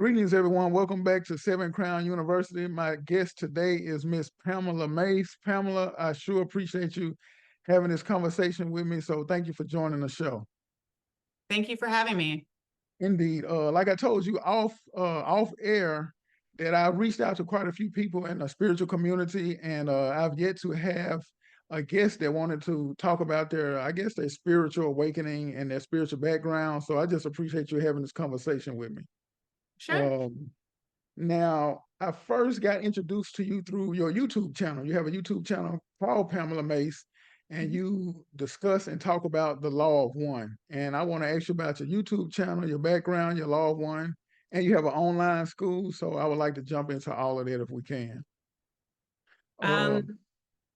Greetings, everyone. Welcome back to Seven Crown University. My guest today is Miss Pamela Mace. Pamela, I sure appreciate you having this conversation with me. So thank you for joining the show. Thank you for having me. Indeed. Like I told you off air, that I reached out to quite a few people in the spiritual community, and I've yet to have a guest that wanted to talk about I guess, their spiritual awakening and their spiritual background. So I just appreciate you having this conversation with me. Sure. Um, Now, I first got introduced to you through your YouTube channel. You have a YouTube channel called Pamela Mace, and Mhm. you discuss and talk about the law of one. And I want to ask you about your YouTube channel, your background, your law of one, and you have an online school. So I would like to jump into all of that if we can. Uh, Um,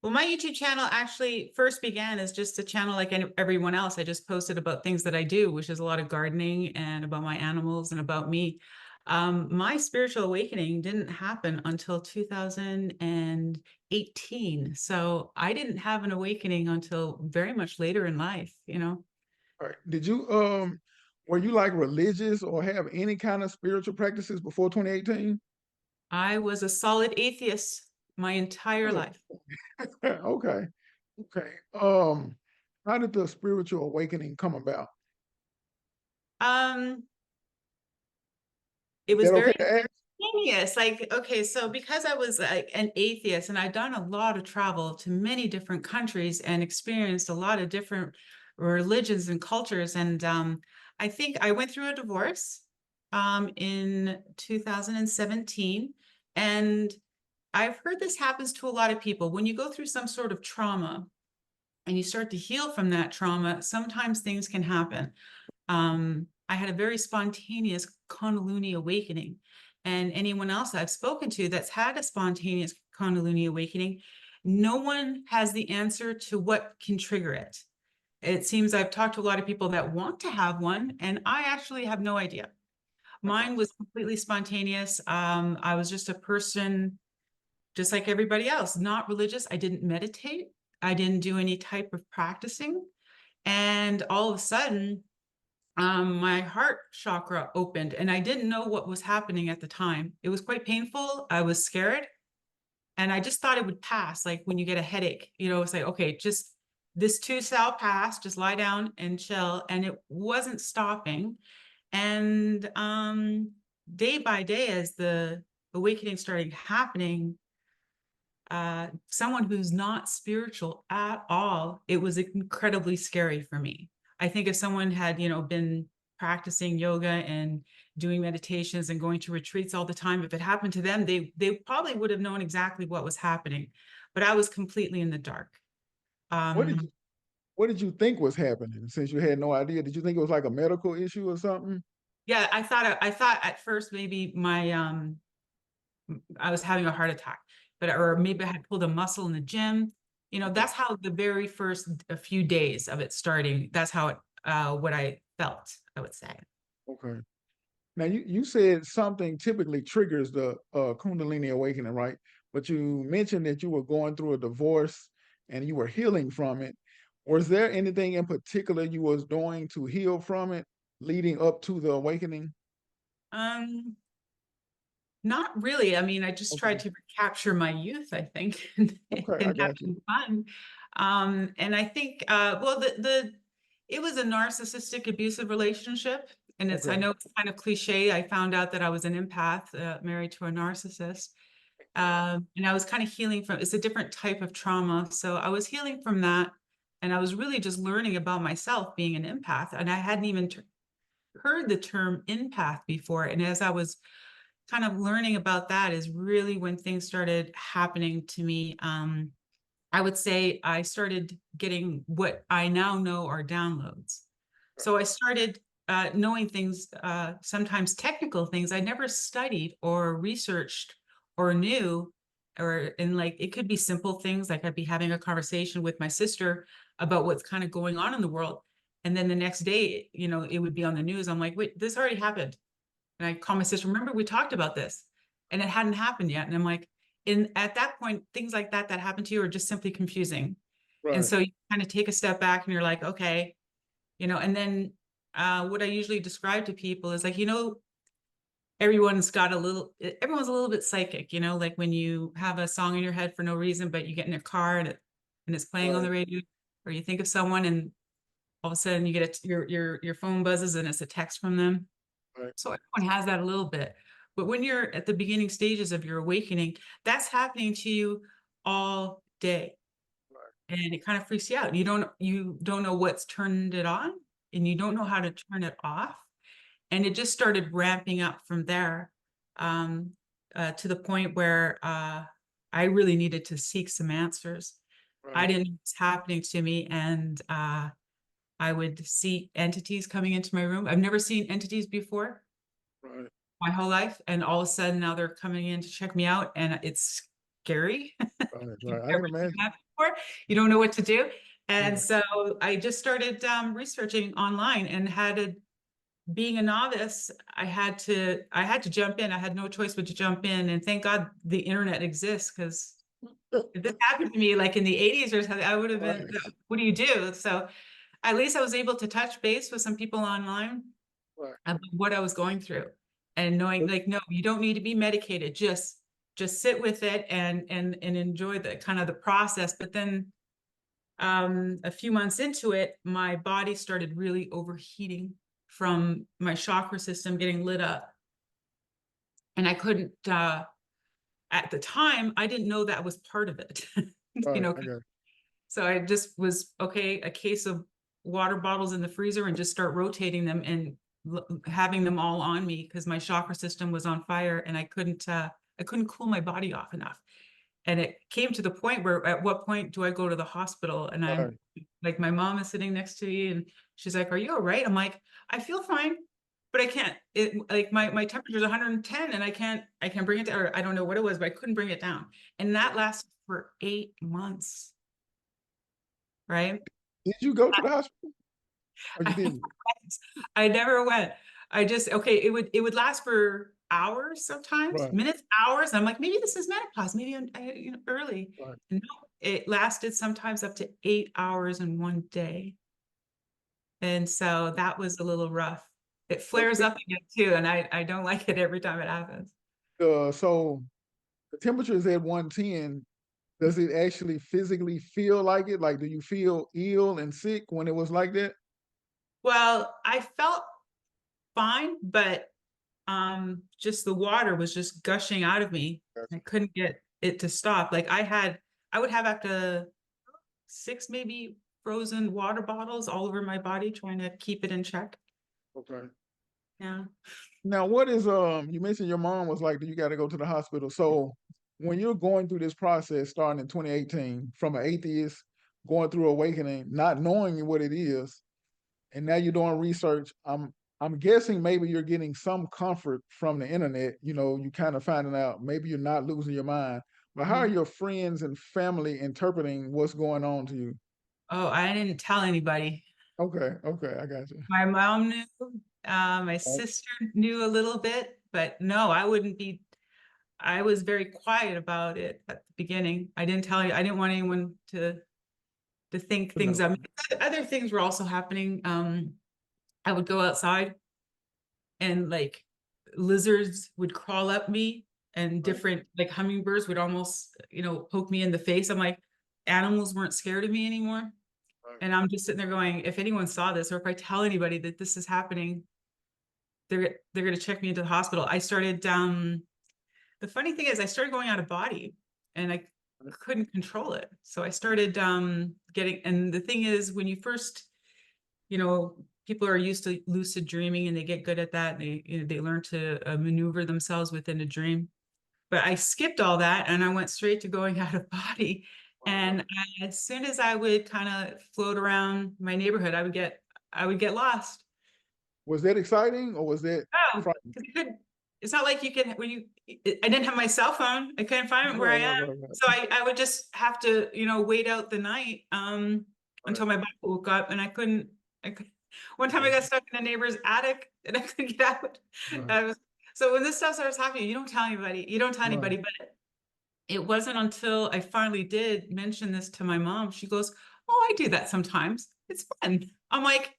well, my YouTube channel actually first began as just a channel like everyone else. I just posted about things that I do, which is a lot of gardening and about my animals and about me. My spiritual awakening didn't happen until 2018. So I didn't have an awakening until very much later in life. all right. Were you like religious or have any kind of spiritual practices before 2018? I was a solid atheist my entire Really? life. Okay. Okay. How did the spiritual awakening come about? Um, it Is was that okay very to ask? Yes, like, okay, so because I was like an atheist and I'd done a lot of travel to many different countries and experienced a lot of different religions and cultures, and I think I went through a divorce in 2017, and I've heard this happens to a lot of people. When you go through some sort of trauma and you start to heal from that trauma, sometimes things can happen. I had a very spontaneous Kundalini awakening. And anyone else I've spoken to that's had a spontaneous Kundalini awakening, no one has the answer to what can trigger it. It seems I've talked to a lot of people that want to have one, and I actually have no idea. Mine was completely spontaneous. I was just a person, just like everybody else, not religious. I didn't meditate. I didn't do any type of practicing. And all of a sudden, my heart chakra opened and I didn't know what was happening at the time. It was quite painful. I was scared and I just thought it would pass. Like when you get a headache, it's like, okay, just this too shall pass, just lie down and chill. And it wasn't stopping. And day by day, as the awakening started happening, someone who's not spiritual at all, it was incredibly scary for me. I think if someone had, been practicing yoga and doing meditations and going to retreats all the time, if it happened to them, they probably would have known exactly what was happening. But I was completely in the dark. What did Um, you what did you think was happening since you had no idea? Did you think it was like a medical issue or something? yeah, I thought at first maybe my I was having a heart attack, but or maybe I had pulled a muscle in the gym. Okay. That's how the very first a few days of it starting, that's how it what I felt, I would say. Okay. Now you said something typically triggers the Kundalini awakening, right? But you mentioned that you were going through a divorce and you were healing from it. Was there anything in particular you was doing to heal from it leading up to the awakening? Um, Not really. I mean, I just tried Okay. to recapture my youth, I think, and, Okay, I and got you. having fun. And I think, well, it was a narcissistic abusive relationship. And I Okay. know it's kind of cliche. I found out that I was an empath, married to a narcissist. And I was kind of healing from, it's a different type of trauma. So I was healing from that. And I was really just learning about myself being an empath. And I hadn't even heard the term empath before. And as I was kind of learning about that is really when things started happening to me. I would say I started getting what I now know are downloads. So I started knowing things, sometimes technical things I never studied or researched or knew, or and like it could be simple things like I'd be having a conversation with my sister about what's kind of going on in the world. And then the next day, it would be on the news. I'm like, wait, this already happened. And I call my sister, remember we talked about this and it hadn't happened yet. And I'm like, at that point, things like that happen to you are just simply confusing. And Right. so you kind of take a step back and you're like, okay, and then what I usually describe to people is like, everyone's got everyone's a little bit psychic, you know, like when you have a song in your head for no reason, but you get in a car and it's playing on Right, the radio, or you think of someone and all of a sudden you get your phone buzzes and it's a text from them. right, So everyone has that a little bit. But when you're at the beginning stages of your awakening, that's happening to you all day. right, And it kind of freaks you out. You don't know what's turned it on, and you don't know how to turn it off. And it just started ramping up from there, um, to the point where I really needed to seek some answers. I right, didn't know what's happening to me, and I would see entities coming into my room. I've never seen entities before right, my whole life, and all of a sudden now they're coming in to check me out, and it's scary. right, You've right. I never can seen imagine. that before. You don't know what to do. And Right, so I just started researching online, and being a novice, I had to jump in. I had no choice but to jump in. And thank God the internet exists, because if this happened to me like in the 80s or something, I would have right, been, what do you do? So at least I was able to touch base with some people online right. about what I was going through, and knowing But like, no, you don't need to be medicated. Just sit with it and enjoy the kind of the process. But then a few months into it, my body started really overheating from my chakra system getting lit up. And I couldn't, at the time, I didn't know that was part of it. You right, know, I got so I just was, okay, a case of water bottles in the freezer, and just start rotating them and having them all on me, because my chakra system was on fire, and I couldn't cool my body off enough. And it came to the point where, at what point do I go to the hospital? And I'm right. like, my mom is sitting next to me, and she's like, "Are you all right?" I'm like, "I feel fine, but I can't. It like my temperature is 110, and I can't bring it down, or I don't know what it was, but I couldn't bring it down." And that lasted for 8 months, right? Did you go to the hospital or you I didn't? I never went. I just, okay, it would last for hours, sometimes Right, minutes, hours. I'm like, maybe this is menopause. Maybe I'm early. right. No, it lasted sometimes up to 8 hours in one day. And so that was a little rough. It But flares up again too, and I don't like it every time it happens. so the temperature is at 110. Does it actually physically feel like it? Like, do you feel ill and sick when it was like that? Well, I felt fine, but just the water was just gushing out of me. I Gotcha. couldn't get it to stop. Like I would have up to 6 maybe frozen water bottles all over my body, trying to keep it in check. Okay. Yeah. Now, what is you mentioned your mom was like, "Do you got to go to the hospital?" So, when you're going through this process starting in 2018 from an atheist going through awakening, not knowing what it is, and now you're doing research, I'm guessing maybe you're getting some comfort from the internet, you kind of finding out maybe you're not losing your mind. But how are Mhm. your friends and family interpreting what's going on to you? Oh, I didn't tell anybody. Okay, okay, I got you. My mom knew, my Right, sister knew a little bit, but no, I wouldn't be. I was very quiet about it at the beginning. I didn't tell you. I didn't want anyone to think but things no, up. Other things were also happening. I would go outside, and like lizards would crawl up me, and right, different like hummingbirds would almost, poke me in the face. I'm like, animals weren't scared of me anymore. right. And I'm just sitting there going, if anyone saw this, or if I tell anybody that this is happening, they're gonna check me into the hospital. I started the funny thing is I started going out of body, and I Right. couldn't control it. So I started getting, and the thing is, when you first, people are used to lucid dreaming, and they get good at that, and they learn to maneuver themselves within a dream. But I skipped all that, and I went straight to going out of body. Right. And as soon as I would kind of float around my neighborhood, I would get lost. Was that exciting or was that Oh, frightening? because it's not like you can, I didn't have my cell phone. I couldn't find where Right, I am. right, right, So right, I would just have to, wait out the night right, until my body woke up, and I could, one time I right, got stuck in a neighbor's attic, and I couldn't get out. right, I was, so when this stuff starts happening, you don't tell anybody, right. but it wasn't until I finally did mention this to my mom. She goes, "Oh, I do that sometimes. It's fun." I'm like,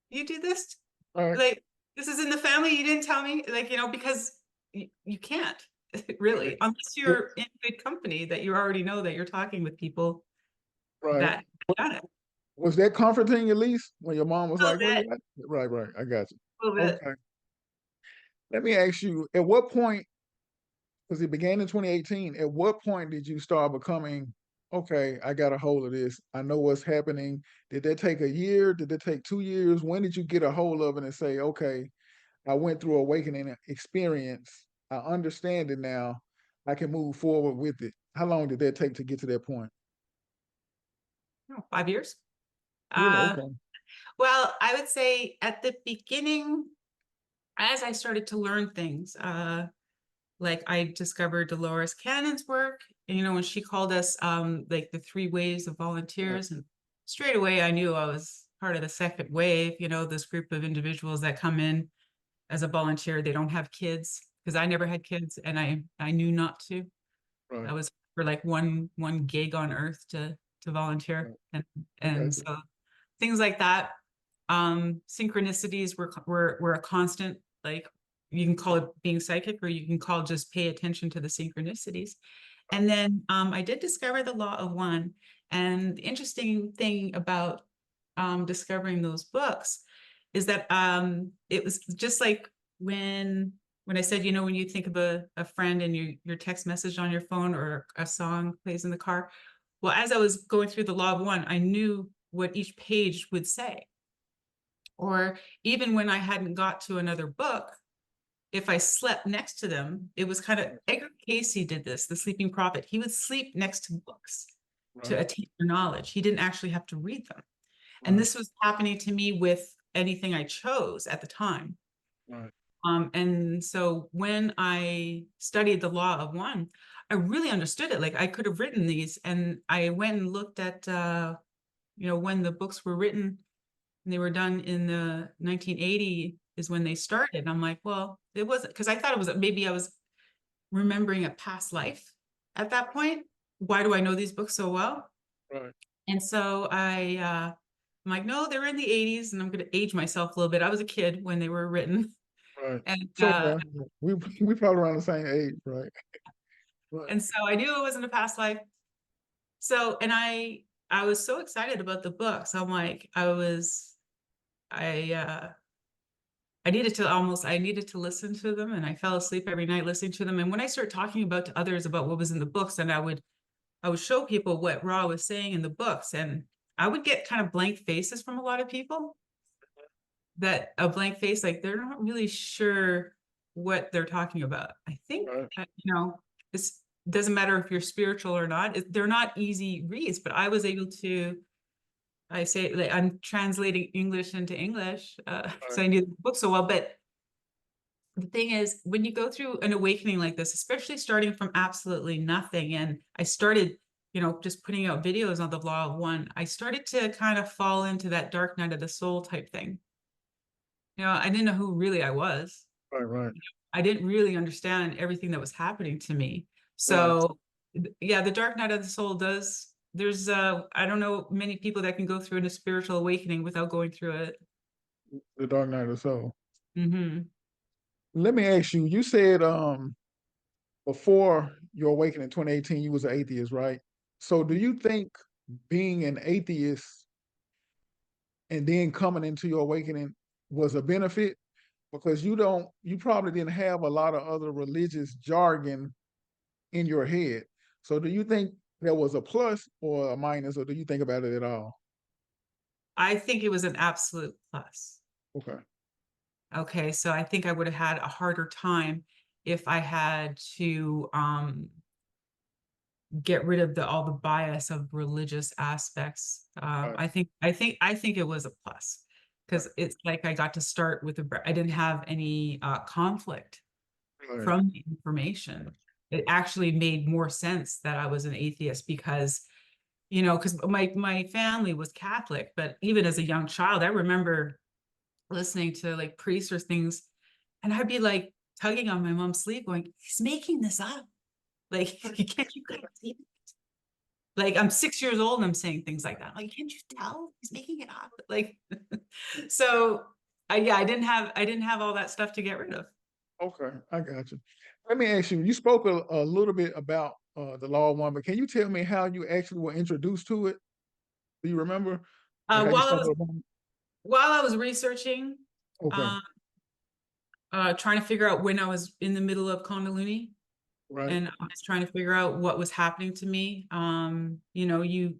"You do this?" Right. Like, this is in the family. You didn't tell me, like, because you can't Right. really, unless Wa- you're in good company that you already know that you're talking with people Right. that have done it. Was that comforting at least when your mom was A like, little "Well, bit, yeah, right, right, I got you." a little bit. Okay. Let me ask you, at what point, because it began in 2018, at what point did you start becoming, okay, I got a hold of this. I know what's happening. Did that take a year? Did it take 2 years? When did you get a hold of it and say, okay, I went through awakening experience. I understand it now. I can move forward with it. How long did that take to get to that point? 5 years. Really? Uh, Okay. well, I would say at the beginning, as I started to learn things, like I discovered Dolores Cannon's work, and when she called us like the 3 waves of Right, volunteers, and straight away I knew I was part of the second wave, this group of individuals that come in as a volunteer. They don't have kids, because I never had kids, and I knew not to. right, I was for like one gig on earth to volunteer, right. I and got you. so things like that. Synchronicities were a constant. Like, you can call it being psychic, or you can call just pay attention to the synchronicities. And then I did discover the law of one. And the interesting thing about discovering those books is that it was just like when I said, when you think of a friend and your text message on your phone, or a song plays in the car. Well, as I was going through the law of one, I knew what each page would say. Or even when I hadn't got to another book, if I slept next to them, it was kind of, Edgar Casey did this, the sleeping prophet. He would sleep next to books to Right, attain their knowledge. He didn't actually have to read them. And right, this was happening to me with anything I chose at the time. right, And so when I studied the law of one, I really understood it. Like, I could have written these, and I went and looked at, when the books were written, and they were done in the 1980 is when they started. And I'm like, well, it wasn't, because I thought it was, maybe I was remembering a past life at that point. Why do I know these books so well? right, And so I'm like, no, they're in the 80s, and I'm going to age myself a little bit. I was a kid when they were written. right. And So yeah, we probably around the same age, right? Right, and so I knew it wasn't a past life. So, and I was so excited about the books. I'm like, I I needed to listen to them, and I fell asleep every night listening to them. And when I started talking about to others about what was in the books, and I would show people what Ra was saying in the books, and I would get kind of blank faces from a lot of people. That a blank face, like they're not really sure what they're talking about. I think right, it's doesn't matter if you're spiritual or not. They're not easy reads, but I was able to. I say, like, I'm translating English into English, right, so I knew the book so well. But the thing is, when you go through an awakening like this, especially starting from absolutely nothing, and I started, just putting out videos on the law of one, I started to kind of fall into that dark night of the soul type thing. I didn't know who really I was. right, right, I didn't really understand everything that was happening to me. right. So, yeah, the dark night of the soul there's, I don't know many people that can go through a spiritual awakening without going through it. The Dark Knight of Soul. Hmm. Let me ask you. You said before your awakening in 2018, you was an atheist, right? So do you think being an atheist and then coming into your awakening was a benefit? Because you probably didn't have a lot of other religious jargon in your head. So do you think there was a plus or a minus, or do you think about it at all? I think it was an absolute plus. Okay. Okay, so I think I would have had a harder time if I had to get rid of all the bias of religious aspects. Right. I think it was a plus, Right. because it's like I got to start with I didn't have any conflict Right. from the information. It actually made more sense that I was an atheist, because because my family was Catholic, but even as a young child, I remember listening to like priests or things, and I'd be like tugging on my mom's sleeve, going, "He's making this up. Like, can't you guys see it?" Like, I'm 6 years old and I'm saying things like that. I'm like, can't you tell he's making it up? Like, so Yeah, I didn't have all that stuff to get rid of. Okay, I got you. Let me ask you, you spoke a little bit about the Law of One, but can you tell me how you actually were introduced to it? Do you remember? Like Uh, how you while I was stumbled upon it? while I was researching, Okay, um, trying to figure out when I was in the middle of Kundalini, right. and I was trying to figure out what was happening to me. You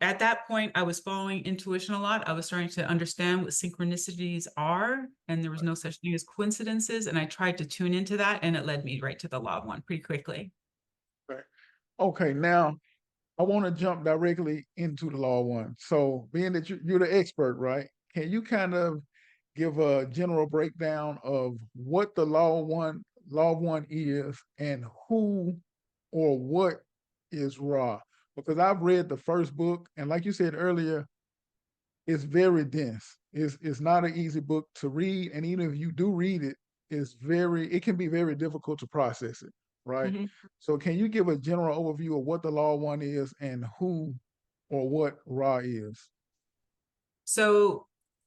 at that point I was following intuition a lot. I was starting to understand what synchronicities are, and there was no such thing as coincidences. And I tried to tune into that, and it led me right to the law of one pretty quickly. Right. Okay, now I want to jump directly into the Law of One. So, being that you're the expert, right? Can you kind of give a general breakdown of what the Law of One is, and who or what is Ra? Because I've read the first book, and like you said earlier, it's very dense. It's not an easy book to read, and even if you do read it, it can be very difficult to process it, right? Mhm. So can you give a general overview of what the Law One is and who or what Ra is? So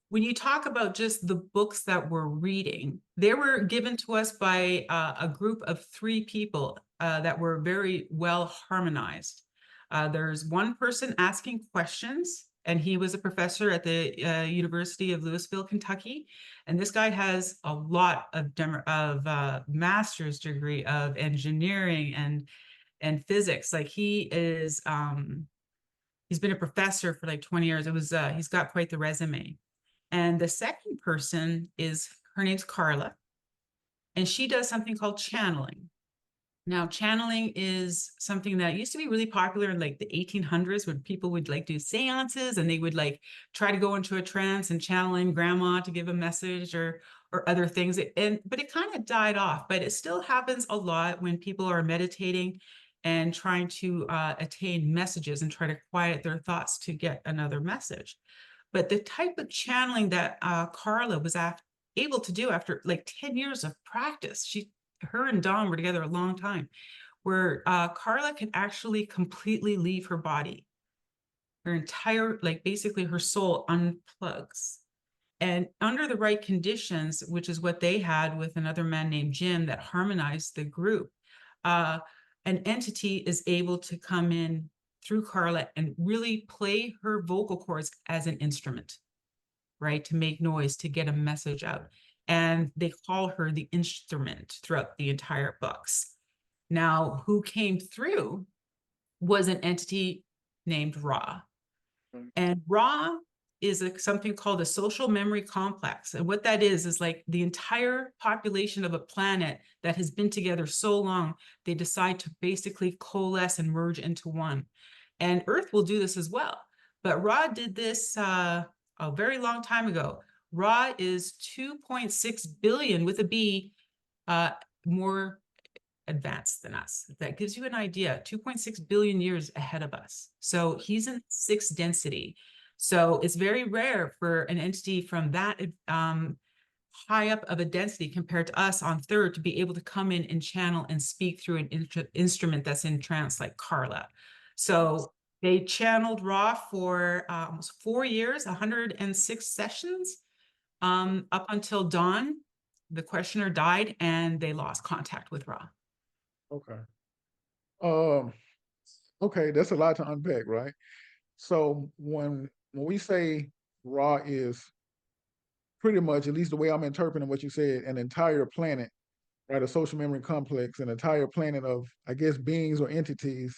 when you talk about just the books that we're reading, they were given to us by a group of three people that were very well harmonized. There's one person asking questions, and he was a professor at the University of Louisville, Kentucky. And this guy has a lot of master's degree of engineering and physics. Like he's been a professor for like 20 years. He's got quite the resume. And the second person is her name's Carla, and she does something called channeling. Now, channeling is something that used to be really popular in like the 1800s, when people would like do seances and they would like try to go into a trance and channeling grandma to give a message or other things. But it kind of died off, but it still happens a lot when people are meditating and trying to attain messages and try to quiet their thoughts to get another message. But the type of channeling that Carla was able to do after like 10 years of practice, her and Don were together a long time, where Carla can actually completely leave her body. Her entire, like basically her soul unplugs. And under the right conditions, which is what they had with another man named Jim that harmonized the group, uh, an entity is able to come in through Carla and really play her vocal cords as an instrument, right? To make noise, to get a message out. And they call her the instrument throughout the entire books. Now, who came through was an entity named Ra. Mm. And Ra is something called a social memory complex. And what that is like the entire population of a planet that has been together so long, they decide to basically coalesce and merge into one. And Earth will do this as well. But Ra did this a very long time ago. Ra is 2.6 billion with a B more advanced than us. That gives you an idea. 2.6 billion years ahead of us. So he's in sixth density. So it's very rare for an entity from that high up of a density compared to us on third to be able to come in and channel and speak through an instrument that's in trance like Carla. So they channeled Ra for almost 4 years, 106 sessions, up until dawn. The questioner died and they lost contact with Ra. Okay. Um, okay, that's a lot to unpack, right? So when we say Ra is pretty much, at least the way I'm interpreting what you said, an entire planet, right? A social memory complex, an entire planet of, I guess, beings or entities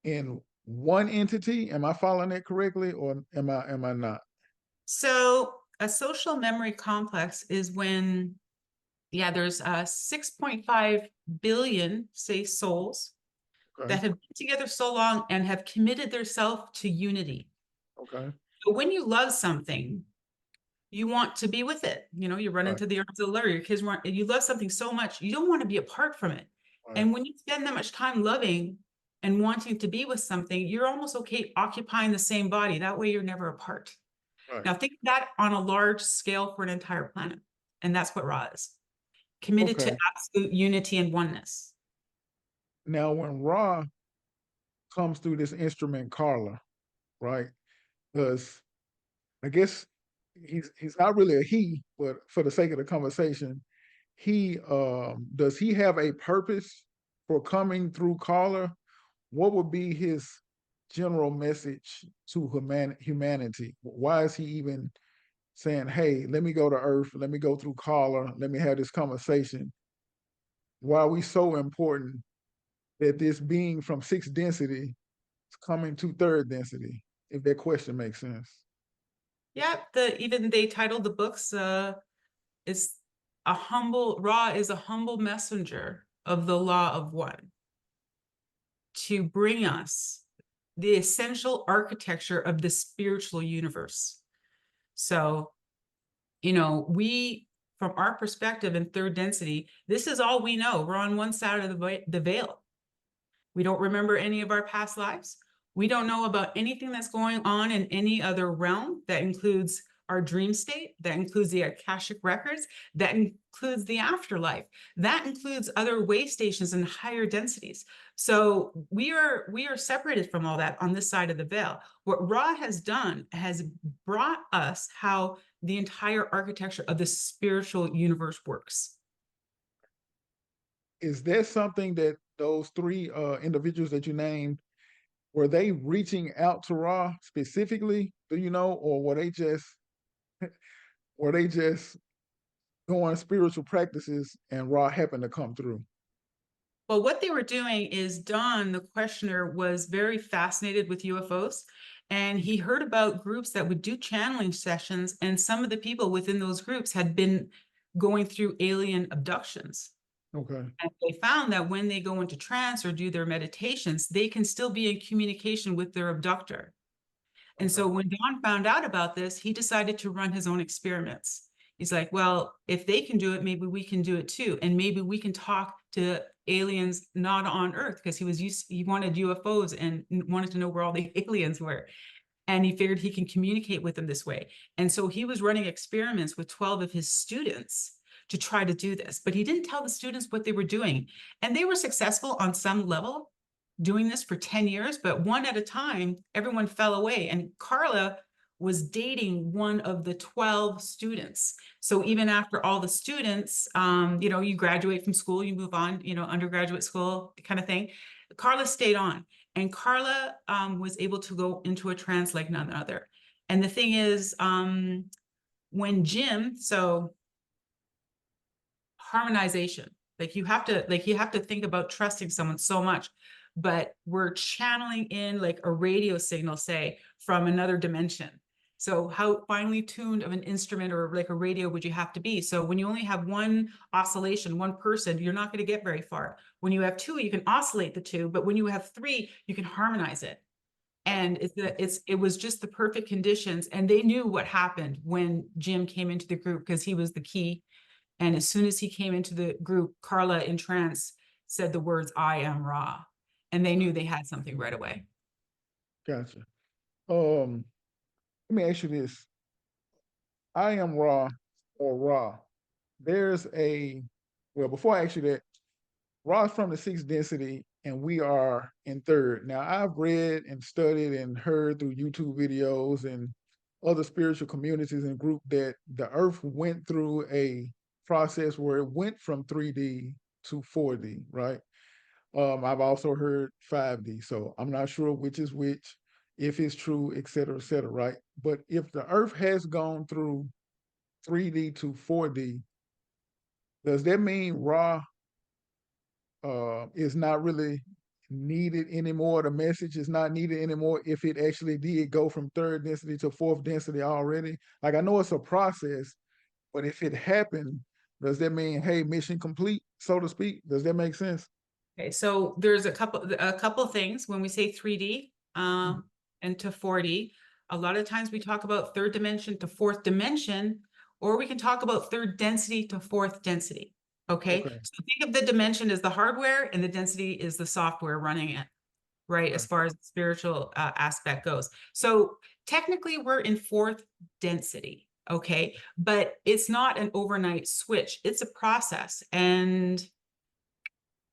in one entity. Am I following that correctly, or am I not? So a social memory complex is when, yeah, there's 6.5 billion, say, souls Okay. that have been together so long and have committed themselves to unity. Okay. But when you love something, you want to be with it. You run Right. into the arms of the Lord, your kids want, you love something so much, you don't want to be apart from it. Right. And when you spend that much time loving and wanting to be with something, you're almost okay occupying the same body. That way you're never apart. Right. Now think of that on a large scale for an entire planet. And that's what Ra is. Committed to Okay. absolute unity and oneness. Now, when Ra comes through this instrument, Carla, right? Because I guess he's not really a he, but for the sake of the conversation, he does he have a purpose for coming through Carla? What would be his general message to humanity? Why is he even saying, "Hey, let me go to Earth, let me go through Carla, let me have this conversation"? Why are we so important that this being from sixth density is coming to third density? If that question makes sense. Yeah, even they titled the books, is Ra is a humble messenger of the law of one to bring us the essential architecture of the spiritual universe. So, we, from our perspective in third density, this is all we know. We're on one side of the veil. We don't remember any of our past lives. We don't know about anything that's going on in any other realm. That includes our dream state, that includes the Akashic records, that includes the afterlife, that includes other way stations and higher densities. So we are separated from all that on this side of the veil. What Ra has done has brought us how the entire architecture of the spiritual universe works. Is there something that those three individuals that you named, were they reaching out to Ra specifically? Do you know, or were they just doing spiritual practices and Ra happened to come through? Well, what they were doing is Don, the questioner, was very fascinated with UFOs, and he heard about groups that would do channeling sessions, and some of the people within those groups had been going through alien abductions. Okay. And they found that when they go into trance or do their meditations, they can still be in communication with their abductor. And Okay. so when Don found out about this, he decided to run his own experiments. He's like, well, if they can do it, maybe we can do it too. And maybe we can talk to aliens not on Earth, because he wanted UFOs and wanted to know where all the aliens were. And he figured he can communicate with them this way. And so he was running experiments with 12 of his students to try to do this, but he didn't tell the students what they were doing. And they were successful on some level doing this for 10 years, but one at a time, everyone fell away. And Carla was dating one of the 12 students. So even after all the students, you graduate from school, you move on, undergraduate school kind of thing. Carla stayed on, and Carla was able to go into a trance like none other. And the thing is, when Jim, so harmonization, you have to think about trusting someone so much, but we're channeling in like a radio signal, say, from another dimension. So how finely tuned of an instrument or like a radio would you have to be? So when you only have one oscillation, one person, you're not going to get very far. When you have two, you can oscillate the two, but when you have three, you can harmonize it. And it was just the perfect conditions. And they knew what happened when Jim came into the group, because he was the key. And as soon as he came into the group, Carla in trance said the words, "I am Ra." And they knew they had something right away. Gotcha. Let me ask you this. I am Ra or Ra. There's a well, before I ask you that, Ra's from the sixth density and we are in third. Now I've read and studied and heard through YouTube videos and other spiritual communities and group that the earth went through a process where it went from 3D to 4D, right? I've also heard 5D, so I'm not sure which is which, if it's true, et cetera, right? But if the earth has gone through 3D to 4D, does that mean Ra is not really needed anymore? The message is not needed anymore if it actually did go from third density to fourth density already? Like, I know it's a process, but if it happened, does that mean, hey, mission complete, so to speak? Does that make sense? Okay, so there's a couple of things when we say 3D Mm. and to 4D. A lot of times we talk about third dimension to fourth dimension, or we can talk about third density to fourth density. Okay, Okay. so think of the dimension as the hardware and the density is the software running it, right? Okay. As far as the spiritual aspect goes. So technically we're in fourth density, okay? But it's not an overnight switch. It's a process. And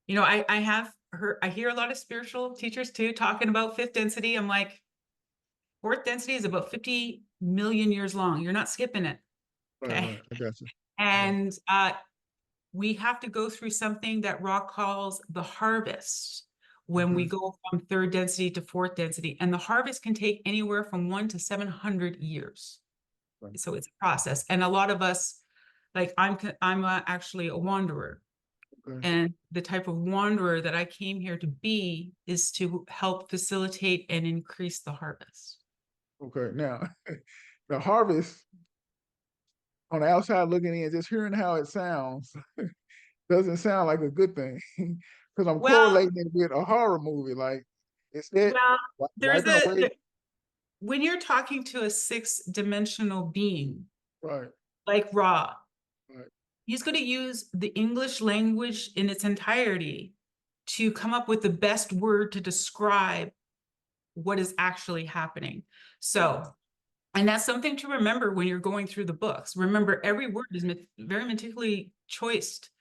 I hear a lot of spiritual teachers too talking about fifth density. I'm like, fourth density is about 50 million years long. You're not skipping it. Right, Okay. right. I got you. Yeah. And we have to go through something that Ra calls the harvest when we Okay. go from third density to fourth density. And the harvest can take anywhere from 1 to 700 years. Right. So it's a process. And a lot of us, like I'm actually a wanderer. Okay. And the type of wanderer that I came here to be is to help facilitate and increase the harvest. Okay. Now, the harvest on the outside looking in, just hearing how it sounds, doesn't sound like a good thing because I'm Well, correlating it with a horror movie. Like, is that well, there's wiping a away? when you're talking to a six-dimensional being Right, like Ra, right, he's going to use the English language in its entirety to come up with the best word to describe what is actually happening. right, So, and that's something to remember when you're going through the books. Remember, every word is very meticulously choiced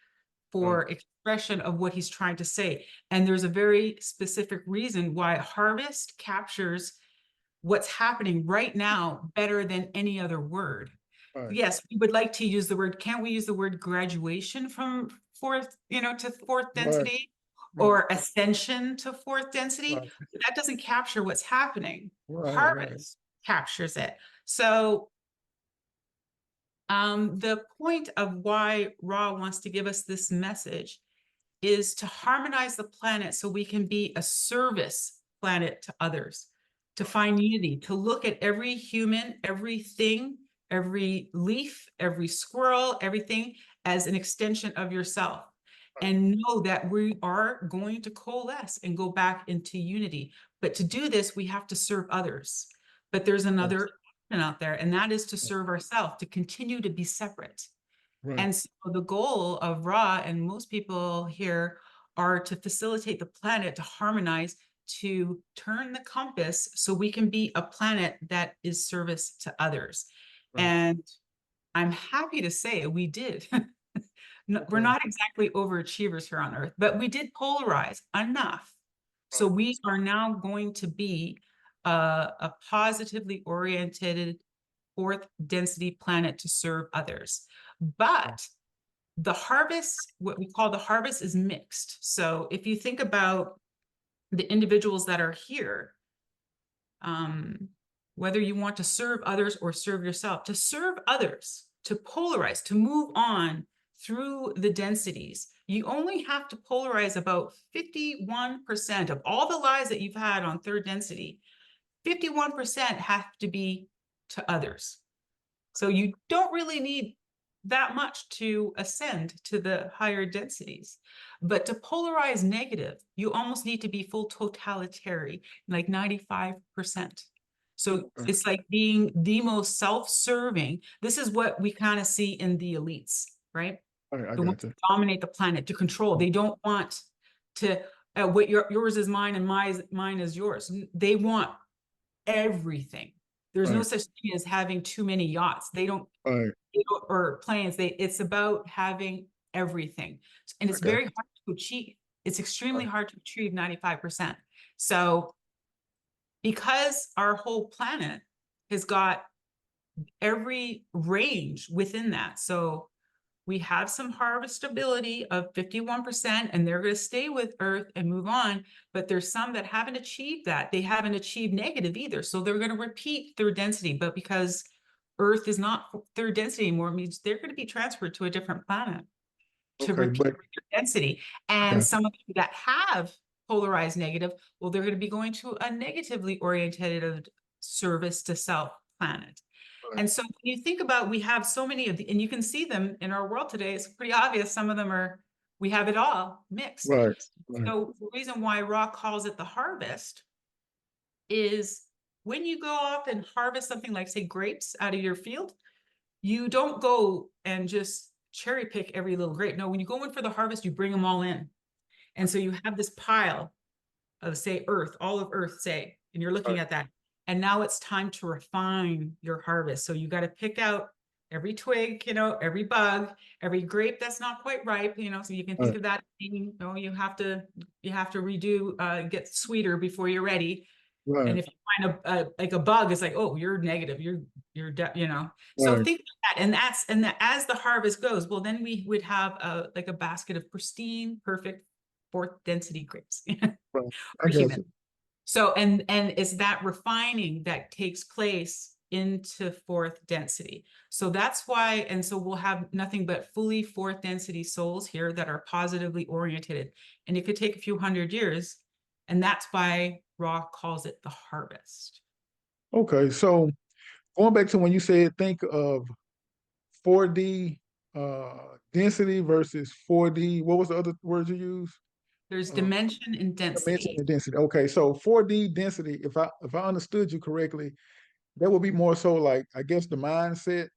right, for expression of what he's trying to say. And there's a very specific reason why harvest captures what's happening right now better than any other word. right, Yes, we would like to use the word, can't we use the word graduation from fourth, to fourth right, density, right, or ascension to fourth density? right, That doesn't capture what's happening. right, right, Harvest captures it. So the point of why Ra wants to give us this message is to harmonize the planet so we can be a service planet to others, to find unity, to look at every human, everything, every leaf, every squirrel, everything as an extension of yourself. And know that we are going to coalesce and go back into unity. But to do this, we have to serve others. But there's right, another option out there, and that is to serve ourselves, to continue to be separate. right, And so the goal of Ra and most people here are to facilitate the planet to harmonize, to turn the compass so we can be a planet that is service to others. right. And I'm happy to say we did. We're Okay, not exactly overachievers here on Earth, but we did polarize enough. So right, we are now going to be a positively oriented fourth density planet to serve others. right, But the harvest, what we call the harvest, is mixed. So if you think about the individuals that are here, um, whether you want to serve others or serve yourself, to serve others, to polarize, to move on through the densities, you only have to polarize about 51% of all the lives that you've had on third density. 51% have to be to others. So you don't really need that much to ascend to the higher densities. But to polarize negative, you almost need to be full totalitarian, like 95%. So right. it's like being the most self-serving. This is what we kind of see in the elites, right? I The ones got who you. dominate the planet, to control. They don't want to, what yours is mine and mine is yours. They want everything. There's no Right, such thing as having too many yachts. right. Or planes. It's about having everything. And I it's got very hard to achieve. It's extremely you. hard to achieve 95%. So because our whole planet has got every range within that. So we have some harvestability of 51%, and they're going to stay with Earth and move on. But there's some that haven't achieved that. They haven't achieved negative either. So they're going to repeat third density. But because Earth is not third density anymore, it means they're going to be transferred to a different planet to Okay, repeat but their density. I And got some of you that have polarized negative, well, they're going to be going to a negatively oriented service to self planet. you. Right, And so when you think about, we have so many of the, and you can see them in our world today, it's pretty obvious. Some of them are, we have it all mixed. right, right, So the reason why Ra calls it the harvest is when you go off and harvest something like, say, grapes out of your field, you don't go and just cherry pick every little grape. No, when you go in for the harvest, you bring them all in. And so you have this pile of, say, earth, all of earth, say, and you're looking right, at that. And now it's time to refine your harvest. So you got to pick out every twig, every bug, every grape that's not quite ripe, so you can think right, of that being, you have to redo, get sweeter before you're ready. Right, And if you find like a bug, it's like, oh, you're negative, you know. So right, think of that, and that as the harvest goes, well, then we would have like a basket of pristine, perfect fourth density grapes right. I for got human. you. So, and it's that refining that takes place into fourth density. So that's why, and so we'll have nothing but fully fourth density souls here that are positively oriented. And it could take a few hundred years. And that's why Ra calls it the harvest. Okay, so going back to when you said think of 4D density versus 4D, what was the other word you used? There's Uh, dimension and dimension density. and density. Okay, so 4D density, if I understood you correctly, that would be more so like I guess the mindset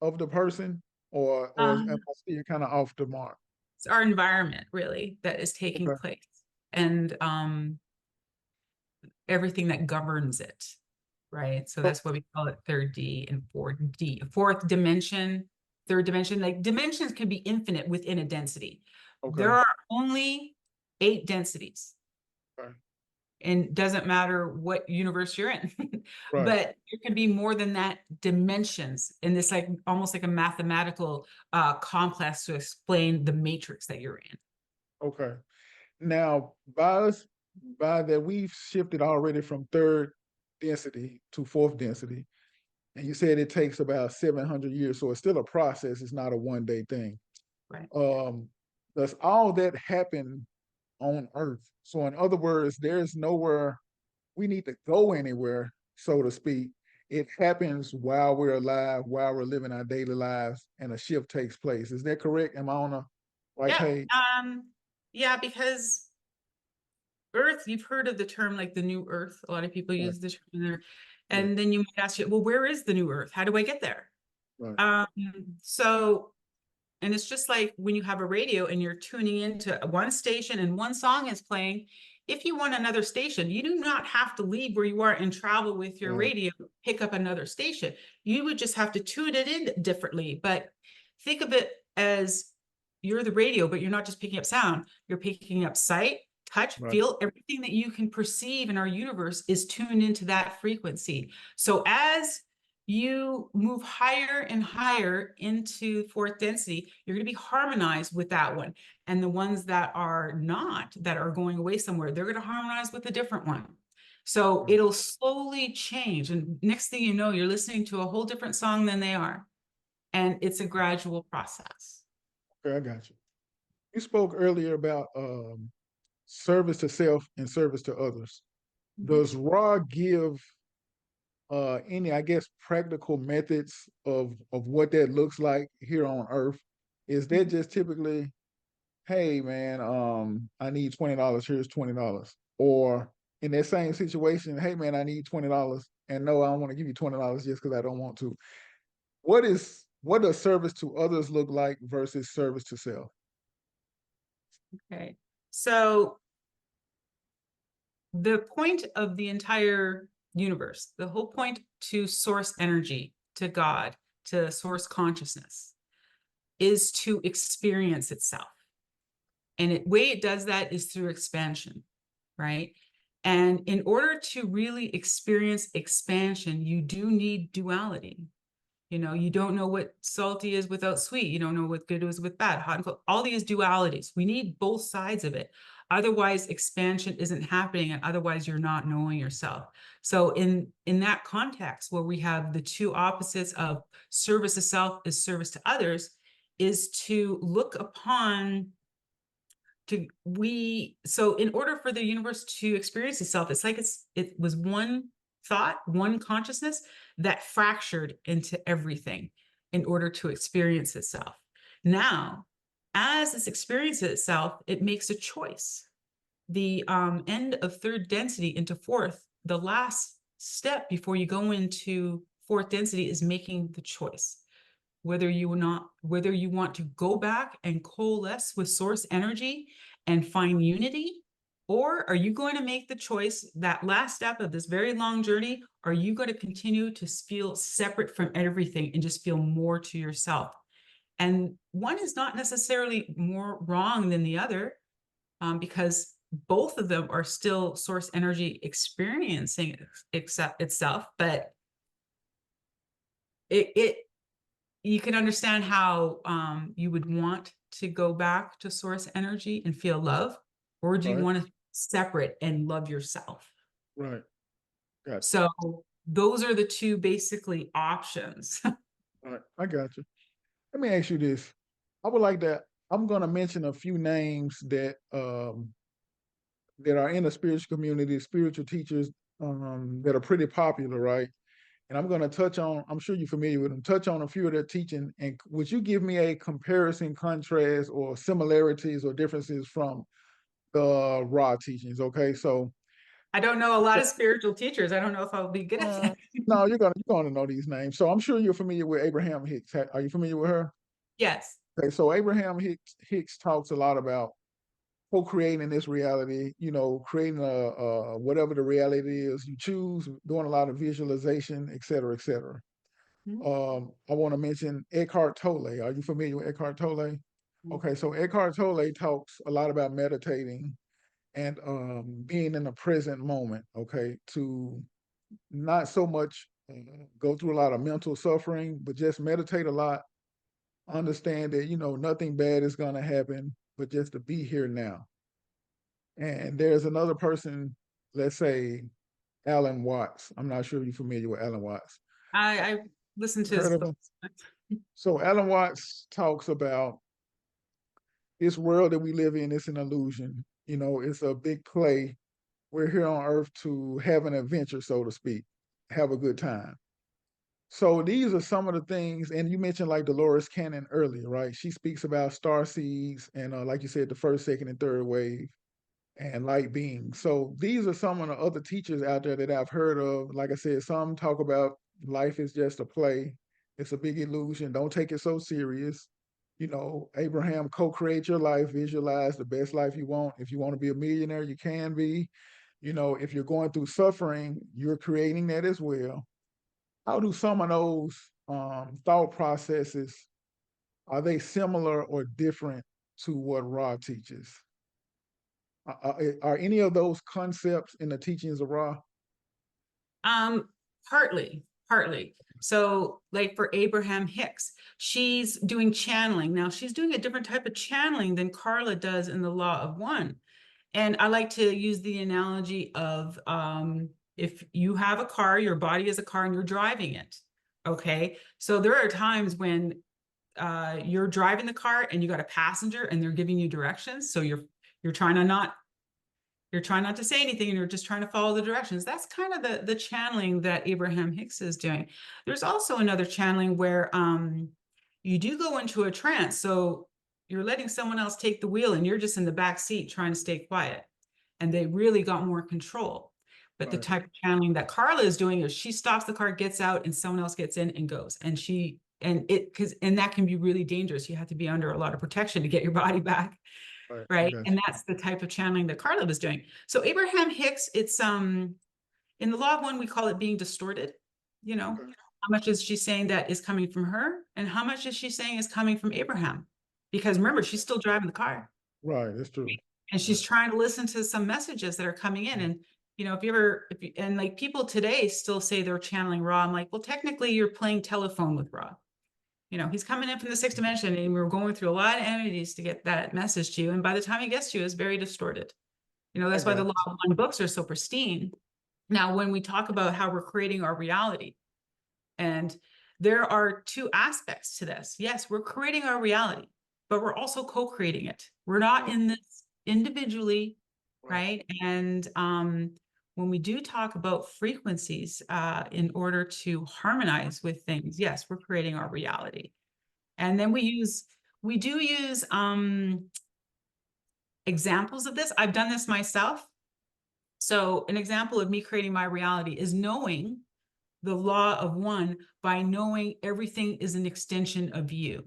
of the person, or am Um, I still kind of off the mark? it's our environment really that is taking Okay, place. And everything that governs it, right? So oh, that's why we call it third D and 4D. Fourth dimension, third dimension, like dimensions can be infinite within a density. There okay, are only 8 densities, okay, and doesn't matter what universe you're in. right, But there can be more than that dimensions in this, like almost like a mathematical complex to explain the matrix that you're in. okay. Now, by that we've shifted already from third density to fourth density, and you said it takes about 700 years, so it's still a process. It's not a one-day thing. Right. Um, does all that happen on Earth? So, in other words, there's nowhere we need to go anywhere, so to speak. It happens while we're alive, while we're living our daily lives, and a shift takes place. Is that correct? Am I on the right Yeah. page? Yeah, because Earth, you've heard of the term like the new Earth. A lot of people Right, use the term there. yeah, And then you might ask you, well, where is the new Earth? How do I get there? right, Um, so, and it's just like when you have a radio and you're tuning into one station and one song is playing. If you want another station, you do not have to leave where you are and travel with your right, radio, pick up another station. You would just have to tune it in differently. But think of it as you're the radio, but you're not just picking up sound, you're picking up sight, touch, right. feel, everything that you can perceive in our universe is tuned into that frequency. So as you move higher and higher into fourth density, you're going to be harmonized with that one. And the ones that are not, that are going away somewhere, they're going to harmonize with a different one. So Right. it'll slowly change. And next thing you know, you're listening to a whole different song than they are. And it's a gradual process. Okay, I got you. You spoke earlier about service to self and service to others. Mhm. Does Ra give any, I guess, practical methods of what that looks like here on Earth? Is that just typically, hey man, I need $20. Here's $20, or in that same situation, hey man, I need $20, and no, I don't want to give you $20 just because I don't want to. What does service to others look like versus service to self? Okay. So the point of the entire universe, the whole point to source energy, to God, to source consciousness, is to experience itself. And the way it does that is through expansion, right? And in order to really experience expansion, you do need duality. You know, you don't know what salty is without sweet. You don't know what good is with bad, hot and cold. All these dualities. We need both sides of it. Otherwise, expansion isn't happening, and otherwise, you're not knowing yourself. So, in that context, where we have the two opposites of service to self is service to others, is to look upon to we so in order for the universe to experience itself, it's like it was one thought, one consciousness that fractured into everything in order to experience itself. Now, as this experiences itself, it makes a choice. The end of third density into fourth, the last step before you go into fourth density is making the choice whether you want to go back and coalesce with source energy and find unity, or are you going to make the choice, that last step of this very long journey, are you going to continue to feel separate from everything and just feel more to yourself? And one is not necessarily more wrong than the other, because both of them are still source energy experiencing itself, but it you can understand how you would want to go back to source energy and feel love, or do you Right. want to separate and love yourself? Right. Gotcha. So those are the two basically options. All right. I got you. Let me ask you this. I would like to, I'm gonna mention a few names that are in the spiritual community, spiritual teachers that are pretty popular, right? And I'm going to touch on, I'm sure you're familiar with them, touch on a few of their teaching. And would you give me a comparison, contrast, or similarities or differences from the raw teachings? Okay, so I don't know a lot of spiritual teachers. I don't know if I'll be good at uh, that. no, you're gonna know these names. So I'm sure you're familiar with Abraham Hicks. Are you familiar with her? Yes. Okay, so Abraham Hicks talks a lot about co-creating this reality, creating whatever the reality is you choose, doing a lot of visualization, et cetera, et cetera. Mhm. I want to mention Eckhart Tolle. Are you familiar with Eckhart Tolle? Mhm. Okay, so Eckhart Tolle talks a lot about meditating and being in the present moment. Okay, to not so much go through a lot of mental suffering, but just meditate a lot. Understand that nothing bad is going to happen, but just to be here now. And there's another person, let's say Alan Watts. I'm not sure if you're familiar with Alan Watts. I listened to Heard his of him? books. So Alan Watts talks about this world that we live in is an illusion. It's a big play. We're here on earth to have an adventure, so to speak, have a good time. So these are some of the things, and you mentioned like Dolores Cannon earlier, right? She speaks about star seeds and, like you said, the first, second, and third wave and light beings. So these are some of the other teachers out there that I've heard of. Like I said, some talk about life is just a play. It's a big illusion. Don't take it so serious. Abraham, co-create your life, visualize the best life you want. If you want to be a millionaire, you can be. If you're going through suffering, you're creating that as well. How do some of those thought processes, are they similar or different to what Ra teaches? Are any of those concepts in the teachings of Ra? Um, partly. So, like for Abraham Hicks, she's doing channeling. Now, she's doing a different type of channeling than Carla does in the Law of One. And I like to use the analogy of if you have a car, your body is a car and you're driving it. Okay. So there are times when you're driving the car and you got a passenger and they're giving you directions. So you're trying to not you're trying not to say anything and you're just trying to follow the directions. That's kind of the channeling that Abraham Hicks is doing. There's also another channeling where you do go into a trance. So you're letting someone else take the wheel and you're just in the back seat trying to stay quiet. And they really got more control. But the Right, type of channeling that Carla is doing is she stops the car, gets out, and someone else gets in and goes. And that can be really dangerous. You have to be under a lot of protection to get your body back. right. I Right. got And you. that's the type of channeling that Carla was doing. So Abraham Hicks, it's in the Law of One, we call it being distorted. You know, Okay. how much is she saying that is coming from her? And how much is she saying is coming from Abraham? Because remember, she's still driving the car Right, that's true. and Right. she's trying to listen to some messages that are coming in. And if you ever and like people today still say they're channeling Ra, I'm like, well, technically you're playing telephone with Ra. He's coming in from the sixth dimension and we're going through a lot of entities to get that message to you. And by the time he gets to you, it's very distorted. I That's why the got Law you. of One books are so pristine. Now, when we talk about how we're creating our reality, and there are two aspects to this. Yes, we're creating our reality, but we're also co-creating it. We're not Right, in this individually, right, right? And when we do talk about frequencies in order to harmonize with things, yes, we're creating our reality. And then we do use examples of this. I've done this myself. So an example of me creating my reality is knowing the Law of One by knowing everything is an extension of you.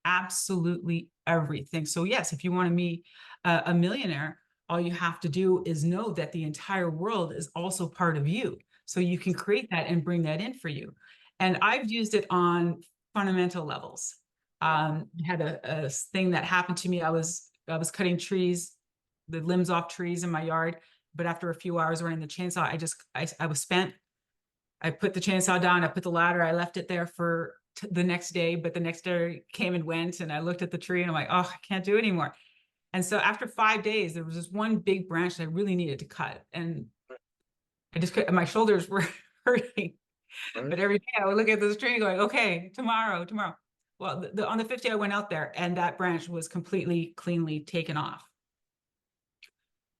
Absolutely everything. So yes, if you want to be a millionaire, all you have to do is know that the entire world is also part of you. So you can create that and bring that in for you. And I've used it on fundamental levels. right, I had a thing that happened to me. I was cutting trees the limbs off trees in my yard. But after a few hours running the chainsaw, I was spent. I put the chainsaw down, I put the ladder, I left it there for the next day, but the next day came and went, and I looked at the tree and I'm like, oh, I can't do it anymore. And so after 5 days, there was this one big branch that I really needed to cut. And I just could, my shoulders were hurting. Right. But every day I would look at this tree going, okay, tomorrow, tomorrow. Well, on the 50th, I went out there and that branch was completely cleanly taken off.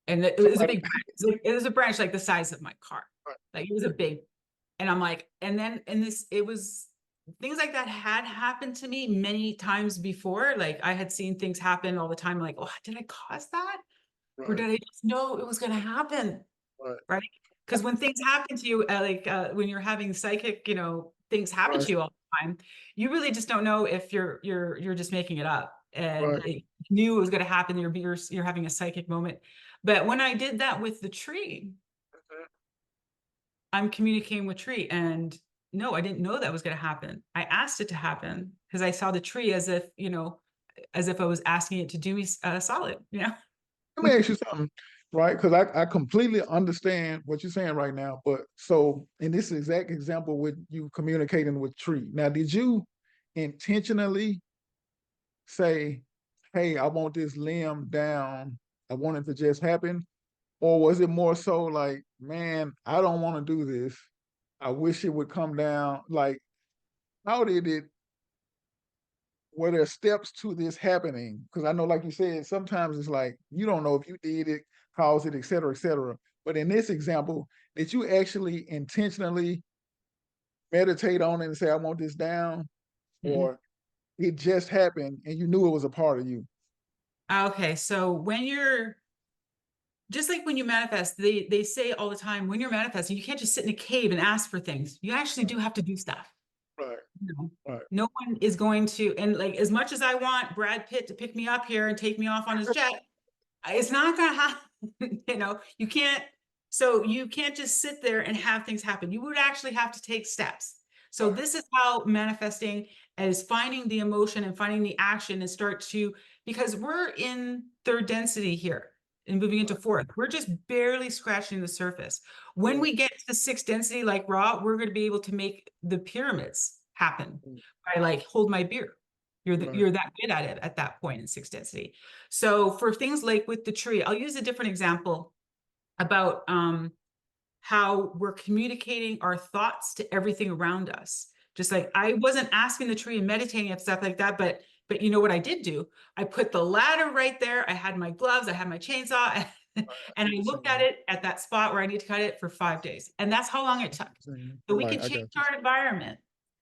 And it was a Somebody, big branch. It was a branch like the size of my car. right, Like it was a big, and I'm like, and then in this, it was things like that had happened to me many times before. Like I had seen things happen all the time. Like, oh, did I cause that? Or right, did I just know it was going to happen? right, Right. Because when things happen to you, when you're having psychic, things happen right, to you all the time, you really just don't know if you're just making it up. And right. it, knew it was going to happen. You're having a psychic moment. But when I did that with the tree, I'm communicating with tree, and no, I didn't know that was going to happen. I asked it to happen because I saw the tree as if, as if I was asking it to do me solid. Let me ask you something, right? Because I completely understand what you're saying right now. But so in this exact example with you communicating with tree, now did you intentionally say, hey, I want this limb down. I want it to just happen? Or was it more so like, man, I don't want to do this. I wish it would come down. Like, how did it, were there steps to this happening? Because I know, like you said, sometimes it's like, you don't know if you did it, caused it, et cetera, et cetera. But in this example, did you actually intentionally meditate on it and say, I want this down? Mm-mm. Or it just happened and you knew it was a part of you? Okay, so when you're just like when you manifest, they say all the time when you're manifesting, you can't just sit in a cave and ask for things. You actually do have to do stuff. Right, You know, right, no one is going to, and like as much as I want Brad Pitt to pick me up here and take me off on his jet, it's not going to happen. You can't. So you can't just sit there and have things happen. You would actually have to take steps. So right, this is how manifesting is finding the emotion and finding the action and start to, because we're in third density here and moving into right, fourth. We're just barely scratching the surface. When right, we get to sixth density, like Raw, we're going to be able to make the pyramids happen by like hold my beer. right, You're that good at it at that point in sixth density. So for things like with the tree, I'll use a different example about how we're communicating our thoughts to everything around us. Just like I wasn't asking the tree and meditating and stuff like that, but you know what I did do? I put the ladder right there. I had my gloves, I had my chainsaw, and I I see what looked you're at saying. it at that spot where I need to cut it for 5 days. And that's how long it took. So we Right, can I change got you. our environment.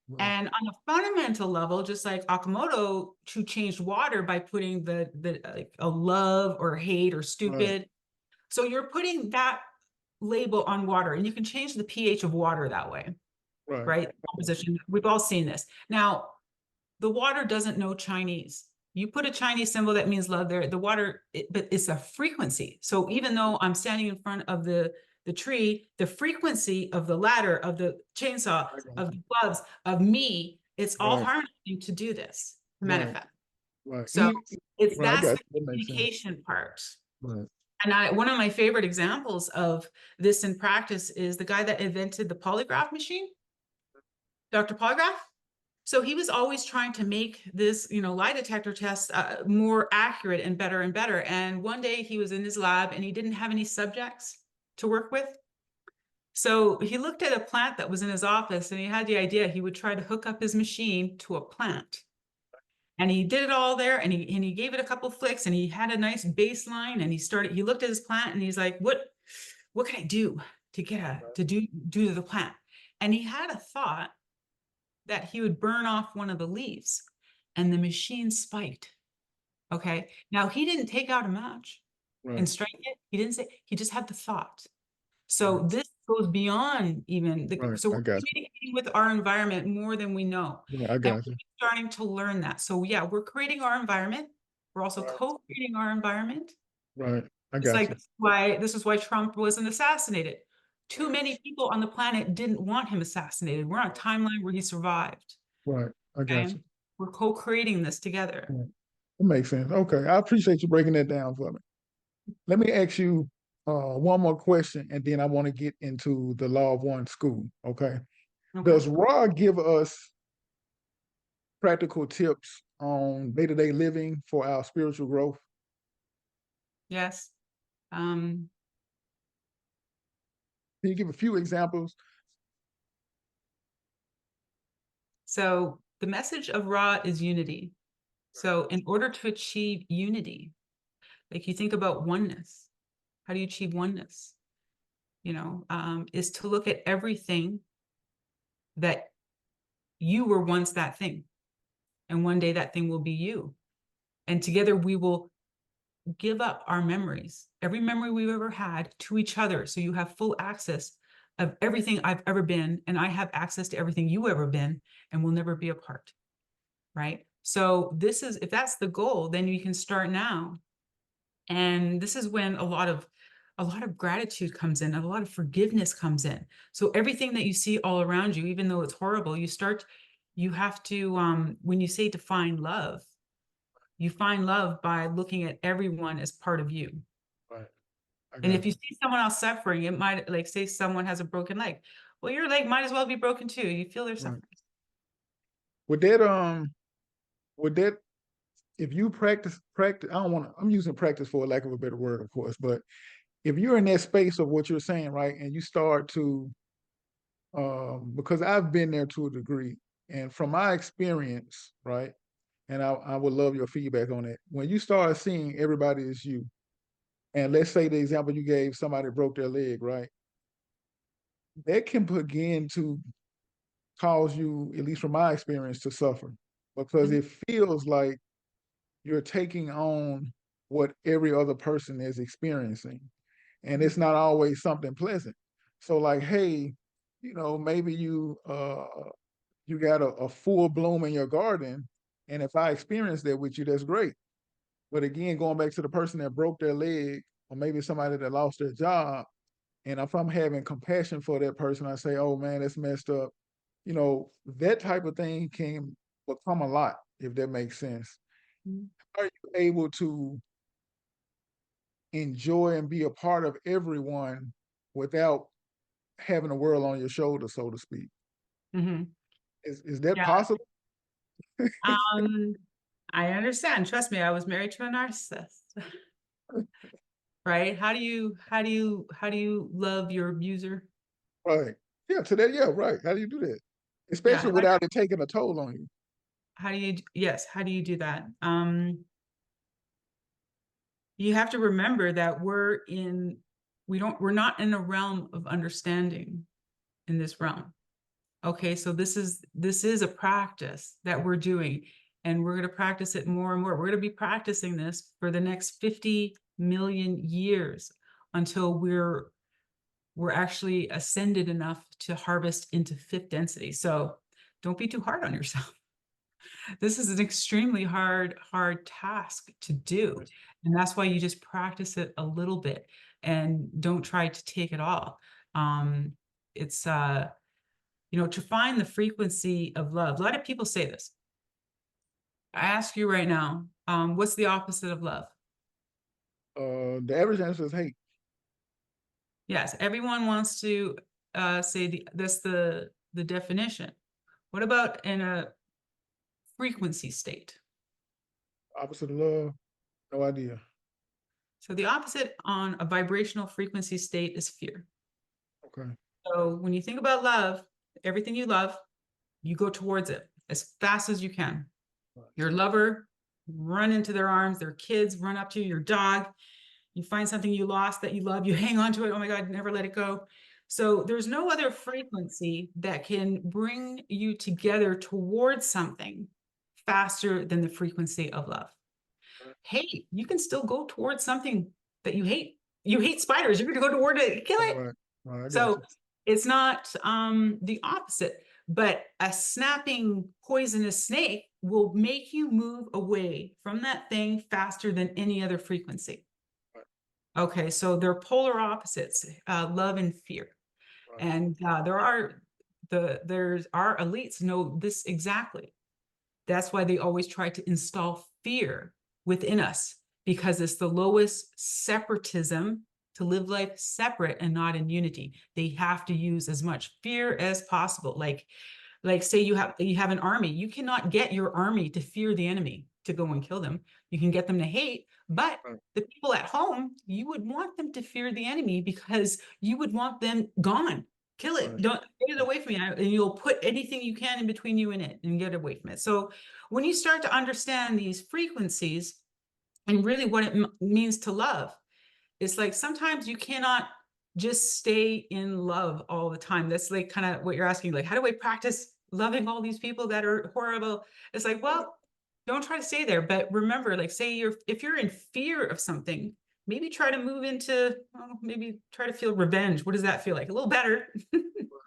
Right, And on a fundamental level, just like Akamoto, who changed water by putting the like a love or hate or right, stupid. So you're putting that label on water, and you can change the pH of water that way, right, right? Composition. We've all seen this. Now, the water doesn't know Chinese. You put a Chinese symbol that means love there. The water, but it's a frequency. So even though I'm standing in front of the tree, the frequency of the ladder, of the chainsaw, I got of you. the gloves, of me, it's all Right, harnessing to do this, to right, manifest. right. So it's Right, I that's got the you. That makes sense. communication part. Right, And one of my favorite examples of this in practice is the guy that invented the polygraph machine, Dr. Polygraph. So he was always trying to make this, lie detector test more accurate and better and better. And one day he was in his lab and he didn't have any subjects to work with. So he looked at a plant that was in his office and he had the idea he would try to hook up his machine to a plant. And he did it all there, and he gave it a couple flicks, and he had a nice baseline, and he looked at his plant and he's like, what can I do to do to the plant? And he had a thought that he would burn off one of the leaves, and the machine spiked. Okay. Now he didn't take out a match and right, strike it. He didn't say, he just had the thought. right, So this goes beyond even right. so I we're got communicating with our environment more than we know. you. Right, I And got we're you. starting to learn that. So yeah, we're creating our environment. We're also Right, co-creating our environment. right. I It's got like you. this is why Trump wasn't assassinated. Too Right, many people on the planet didn't want him assassinated. We're on a timeline where he survived. right. I got Okay. you. We're co-creating this together. Right. That makes sense. Okay. I appreciate you breaking that down for me. let me ask you one more question, and then I want to get into the Law of One school. Okay. Okay. Does Ra give us practical tips on day-to-day living for our spiritual growth? Yes. Um, Can you give a few examples? so the message of Ra is unity. So in order to achieve unity, like you think about oneness, how do you achieve oneness? Is to look at everything that you were once that thing. And one day that thing will be you. And together we will give up our memories, every memory we've ever had to each other. So you have full access of everything I've ever been, and I have access to everything you ever been, and we'll never be apart. Right. So this is, if that's the goal, then you can start now. And this is when a lot of gratitude comes in, a lot of forgiveness comes in. So everything that you see all around you, even though it's horrible, you have to, when you say define love, you find love by looking at everyone as part of you. Right. I And if got you you. see someone else suffering, it might, like, say someone has a broken leg. Well, your leg might as well be broken too. You feel their Right. suffering. Would that if you practice, I don't want to, I'm using practice for lack of a better word, of course, but if you're in that space of what you're saying, right, and you start to because I've been there to a degree, and from my experience, right, and I would love your feedback on it. When you start seeing everybody as you, and let's say the example you gave, somebody broke their leg, right, that can begin to cause you, at least from my experience, to suffer because Mhm, it feels like you're taking on what every other person is experiencing. And mhm, it's not always something pleasant. So like, hey, maybe you got a full bloom in your garden. And if I experience that with you, that's great. But again, going back to the person that broke their leg, or maybe somebody that lost their job, and if I'm having compassion for that person, I say, oh man, that's messed up. That type of thing can become a lot, if that makes sense. mhm, Are you able to enjoy and be a part of everyone without having a world on your shoulder, so to speak? mhm. Is that Yeah. possible? Um, I understand. Trust me, I was married to a narcissist. Right? How do you love your abuser? Right. Yeah, today, yeah, right. How do you do that? Yeah. Especially without it taking a toll on you. Yes, how do you do that? You have to remember that we're not in a realm of understanding in this realm. Okay, so this is a practice that we're doing, and we're going to practice it more and more. We're going to be practicing this for the next 50 million years until we're actually ascended enough to harvest into fifth density. So don't be too hard on yourself. This is an extremely hard task to do. And that's why you just practice it a little bit and don't try to take it all. It's to find the frequency of love. A lot of people say this. I ask you right now, what's the opposite of love? The average answer is hate. Yes, everyone wants to say that's the definition. What about in a frequency state? Opposite of love, no idea. So the opposite on a vibrational frequency state is fear. Okay. So when you think about love, everything you love, you go towards it as fast as you can. Right. Your lover, run into their arms, their kids, run up to you, your dog, you find something you lost that you love, you hang on to it. Oh my God, never let it go. So there's no other frequency that can bring you together towards something faster than the frequency of love. Right. Hate, you can still go towards something that you hate. You hate spiders, you're going to go toward it, kill it. Right. Right. I got So you. it's not the opposite, but a snapping poisonous snake will make you move away from that thing faster than any other frequency. Right. Okay, so they're polar opposites, love and fear. Right. And there's our elites know this exactly. That's why they always try to install fear within us because it's the lowest separatism to live life separate and not in unity. They have to use as much fear as possible. Like say you have an army, you cannot get your army to fear the enemy to go and kill them. You can get them to hate, but Right. the people at home, you would want them to fear the enemy because you would want them gone. Kill it. Right. Don't get it away from you. And you'll put anything you can in between you and it and get away from it. So when you start to understand these frequencies and really what it means to love, it's like sometimes you cannot just stay in love all the time. That's like kind of what you're asking, like, how do I practice loving all these people that are horrible? It's like, well, don't try to stay there. But remember, like, say if you're in fear of something, maybe try to move into, maybe try to feel revenge. What does that feel like? A little better.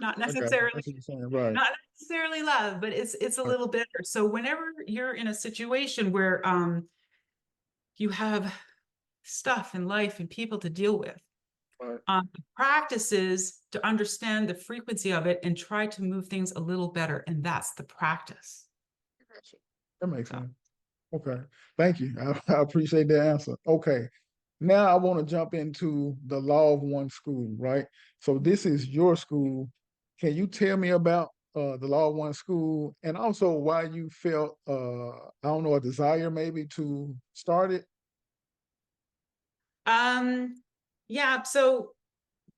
Not I got you. necessarily, That's what you're saying. Right. not necessarily love, but it's a Right. little better. So whenever you're in a situation where you have stuff in life and people to deal with, Right. practices to understand the frequency of it and try to move things a little better. And that's the practice. Gotcha. That makes So, sense. Okay. Thank you. I appreciate the answer. Okay. Now I want to jump into the Law of One school, right? So this is your school. Can you tell me about the Law of One school and also why you felt I don't know, a desire maybe to start it? um, yeah. So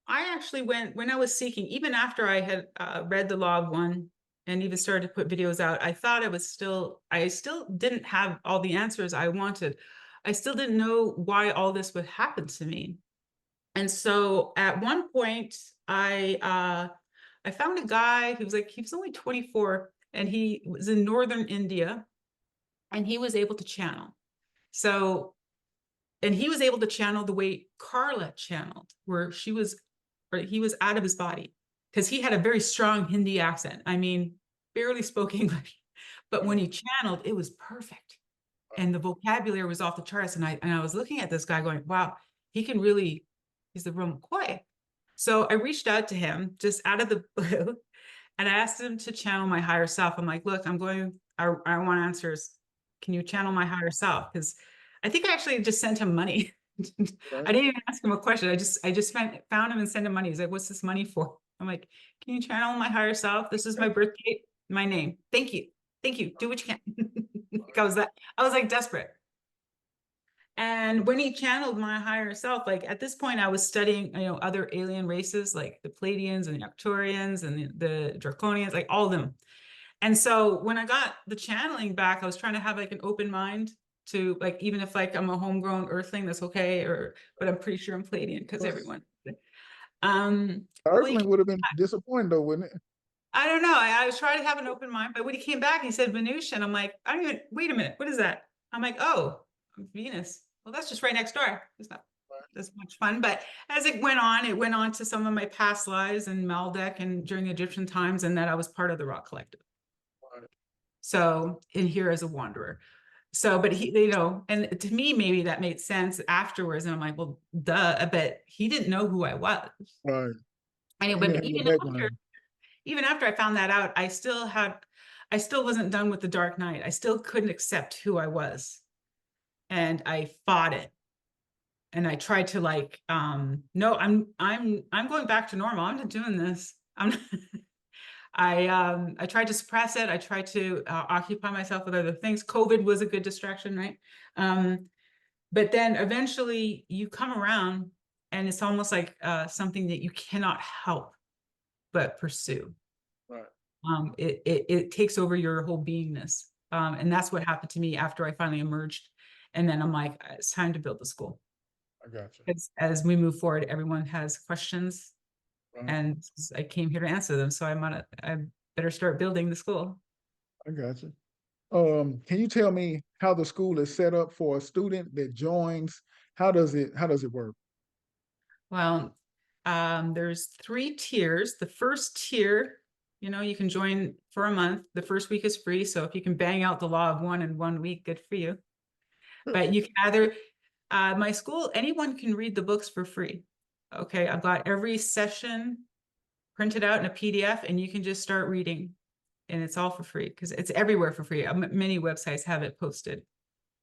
I actually went when I was seeking, even after I had read the Law of One and even started to put videos out, I thought I still didn't have all the answers I wanted. I still didn't know why all this would happen to me. And so at one point, I found a guy who was like, he was only 24 and he was in northern India and he was able to channel. So, and he was able to channel the way Carla channeled, where or he was out of his body because he had a very strong Hindi accent. I mean, barely spoke English, but when he channeled, it was perfect. And the vocabulary was off the charts. And I was looking at this guy going, wow, he can really, he's the real McCoy. So I reached out to him just out of the blue and I asked him to channel my higher self. I'm like, look, I want answers. Can you channel my higher self? Because I think I actually just sent him money. Right. I didn't even ask him a question. I just found him and sent him money. He's like, what's this money for? I'm like, can you channel my higher self? This is my birth date, my name. Thank you. Thank you. Do what you can. I was like desperate. And when he channeled my higher self, like at this point, I was studying, other alien races like the Pleiadians and the Arcturians and the Draconians, like all of them. And so when I got the channeling back, I was trying to have like an open mind to like, even if like I'm a homegrown earthling, that's okay. But I'm pretty sure I'm Pleiadian because everyone. But when he Earthling would have been disappointed though, wouldn't it? I don't know. I was trying to have an open mind, but when he came back, he said Venusian. I'm like, I don't even, wait a minute, what is that? I'm like, oh, Venus. Well, that's just right next door. It's not as much fun. But as it went on to some of my past lives in Maldek and during Egyptian times, and that I was part of the Rock Collective. Right. So in here as a wanderer. So, but he, and to me, maybe that made sense afterwards. And I'm like, well, duh, but he didn't know who I was. Right. Anyway, He didn't but have your background. even after I found that out, I still wasn't done with the dark night. I still couldn't accept who I was. And I fought it. And I tried to like, no, I'm going back to normal. I'm not doing this. I tried to suppress it. I tried to occupy myself with other things. COVID was a good distraction, right? But then eventually you come around and it's almost like something that you cannot help but pursue. Right. It takes over your whole beingness. And that's what happened to me after I finally emerged. And then I'm like, it's time to build the school. I got you. As we move forward, everyone has questions Right. and I came here to answer them. So I better start building the school. I got you. Can you tell me how the school is set up for a student that joins? How does it work? Well, there's 3 tiers. The first tier, you can join for a month. The first week is free. So if you can bang out the Law of One in 1 week, good for you. But you can either, my school, anyone can read the books for free. Okay, I've got every session printed out in a PDF and you can just start reading and it's all for free because it's everywhere for free. Many websites have it posted.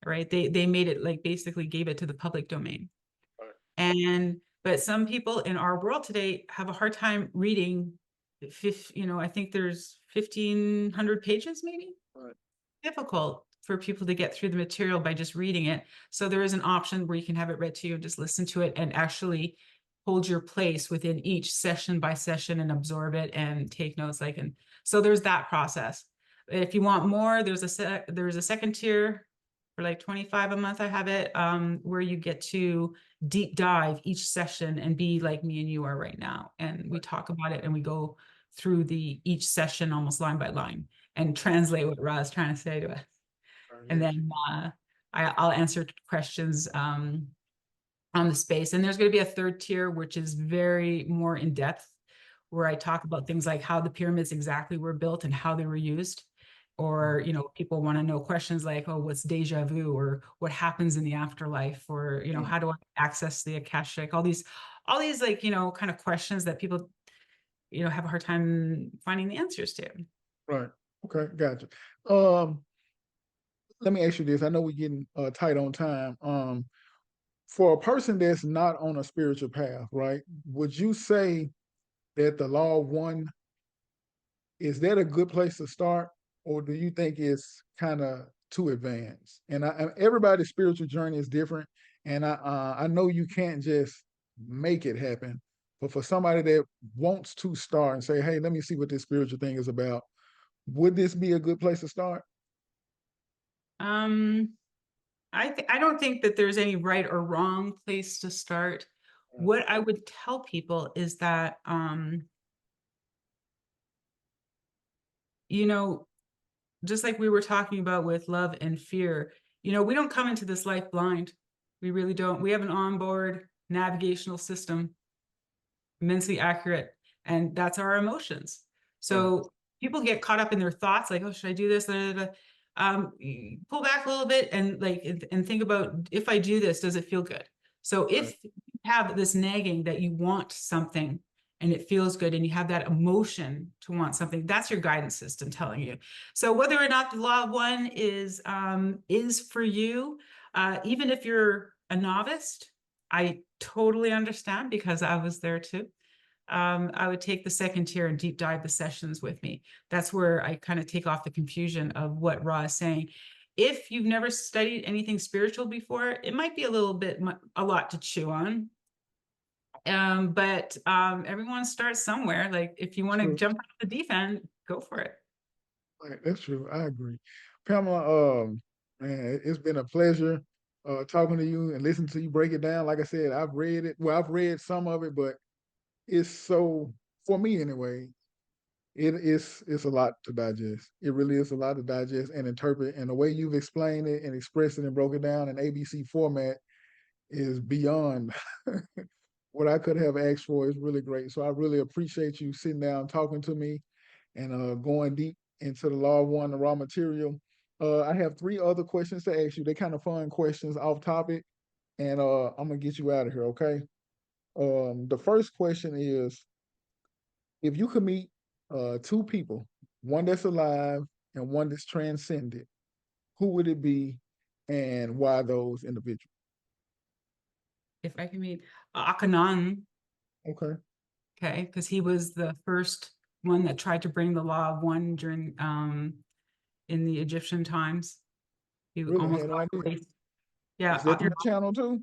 right? They made it like basically gave it to the public domain. Right. And but some people in our world today have a hard time reading, I think there's 1,500 pages maybe. Right. Difficult for people to get through the material by just reading it. So there is an option where you can have it read to you and just listen to it and actually hold your place within each session by session and absorb it and take notes. So there's that process. If you want more, there's a second tier for like 25 a month. I have it where you get to deep dive each session and be like me and you are right now. And we talk about it and we go through each session almost line by line and translate what Ra is trying to say to us. Right. And Yeah. then I'll answer questions on the space. And there's going to be a third tier, which is very more in depth, where I talk about things like how the pyramids exactly were built and how they were used. Or, people want to know questions like, oh, what's deja vu, or what happens in the afterlife, or, how do I access the Akashic? All these like, kind of questions that people, have a hard time finding the answers to. Right. Okay. Gotcha. Let me ask you this. I know we're getting tight on time. For a person that's not on a spiritual path, right? Would you say that the law of one, is that a good place to start, or do you think it's kind of too advanced? And everybody's spiritual journey is different, and I know you can't just make it happen. But for somebody that wants to start and say, "Hey, let me see what this spiritual thing is about," would this be a good place to start? Um, I don't think that there's any right or wrong place to start. What I would tell people is that, just like we were talking about with love and fear, we don't come into this life blind. We really don't. We have an onboard navigational system, immensely accurate, and that's our emotions. Right. So people get caught up in their thoughts, like, oh, should I do this? Da, da, da. Pull back a little bit and think about, if I do this, does it feel good? So Right. if you have this nagging that you want something and it feels good and you have that emotion to want something, that's your guidance system telling you. So whether or not the law of one is for you, even if you're a novice, I totally understand, because I was there too. I would take the second tier and deep dive the sessions with me. That's where I kind of take off the confusion of what Ra is saying. If you've never studied anything spiritual before, it might be a lot to chew on. But everyone starts somewhere. Like, if you want to True. jump out the deep end, go for it. Right. That's true. I agree. Pamela, man, it's been a pleasure talking to you and listening to you break it down. Like I said, I've read it. Well, I've read some of it, but it's so, for me anyway, it's a lot to digest. It really is a lot to digest and interpret. And the way you've explained it and expressed it and broke it down in ABC format is beyond what I could have asked for. Is really great. So I really appreciate you sitting down talking to me and going deep into the law of one, the raw material. I have three other questions to ask you. They're kind of fun questions off topic, and I'm gonna get you out of here. Okay. The first question is, if you could meet two people, one that's alive and one that's transcended, who would it be, and why those individuals? If I can meet Akhenaten, Okay. okay, because he was the first one that tried to bring the law of one during in the Egyptian times. He Really, I almost had no got idea. erased. Yeah, Is that your channel too?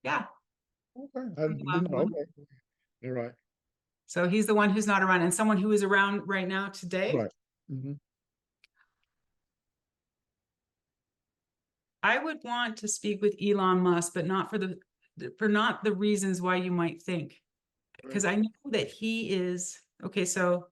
yeah. Okay, I didn't know. Okay, you're right. So he's the one who's not around, and someone who is around right now today. Right. Mm-hmm. I would want to speak with Elon Musk, but not not the reasons why you might think, Right. because I know that he is okay. So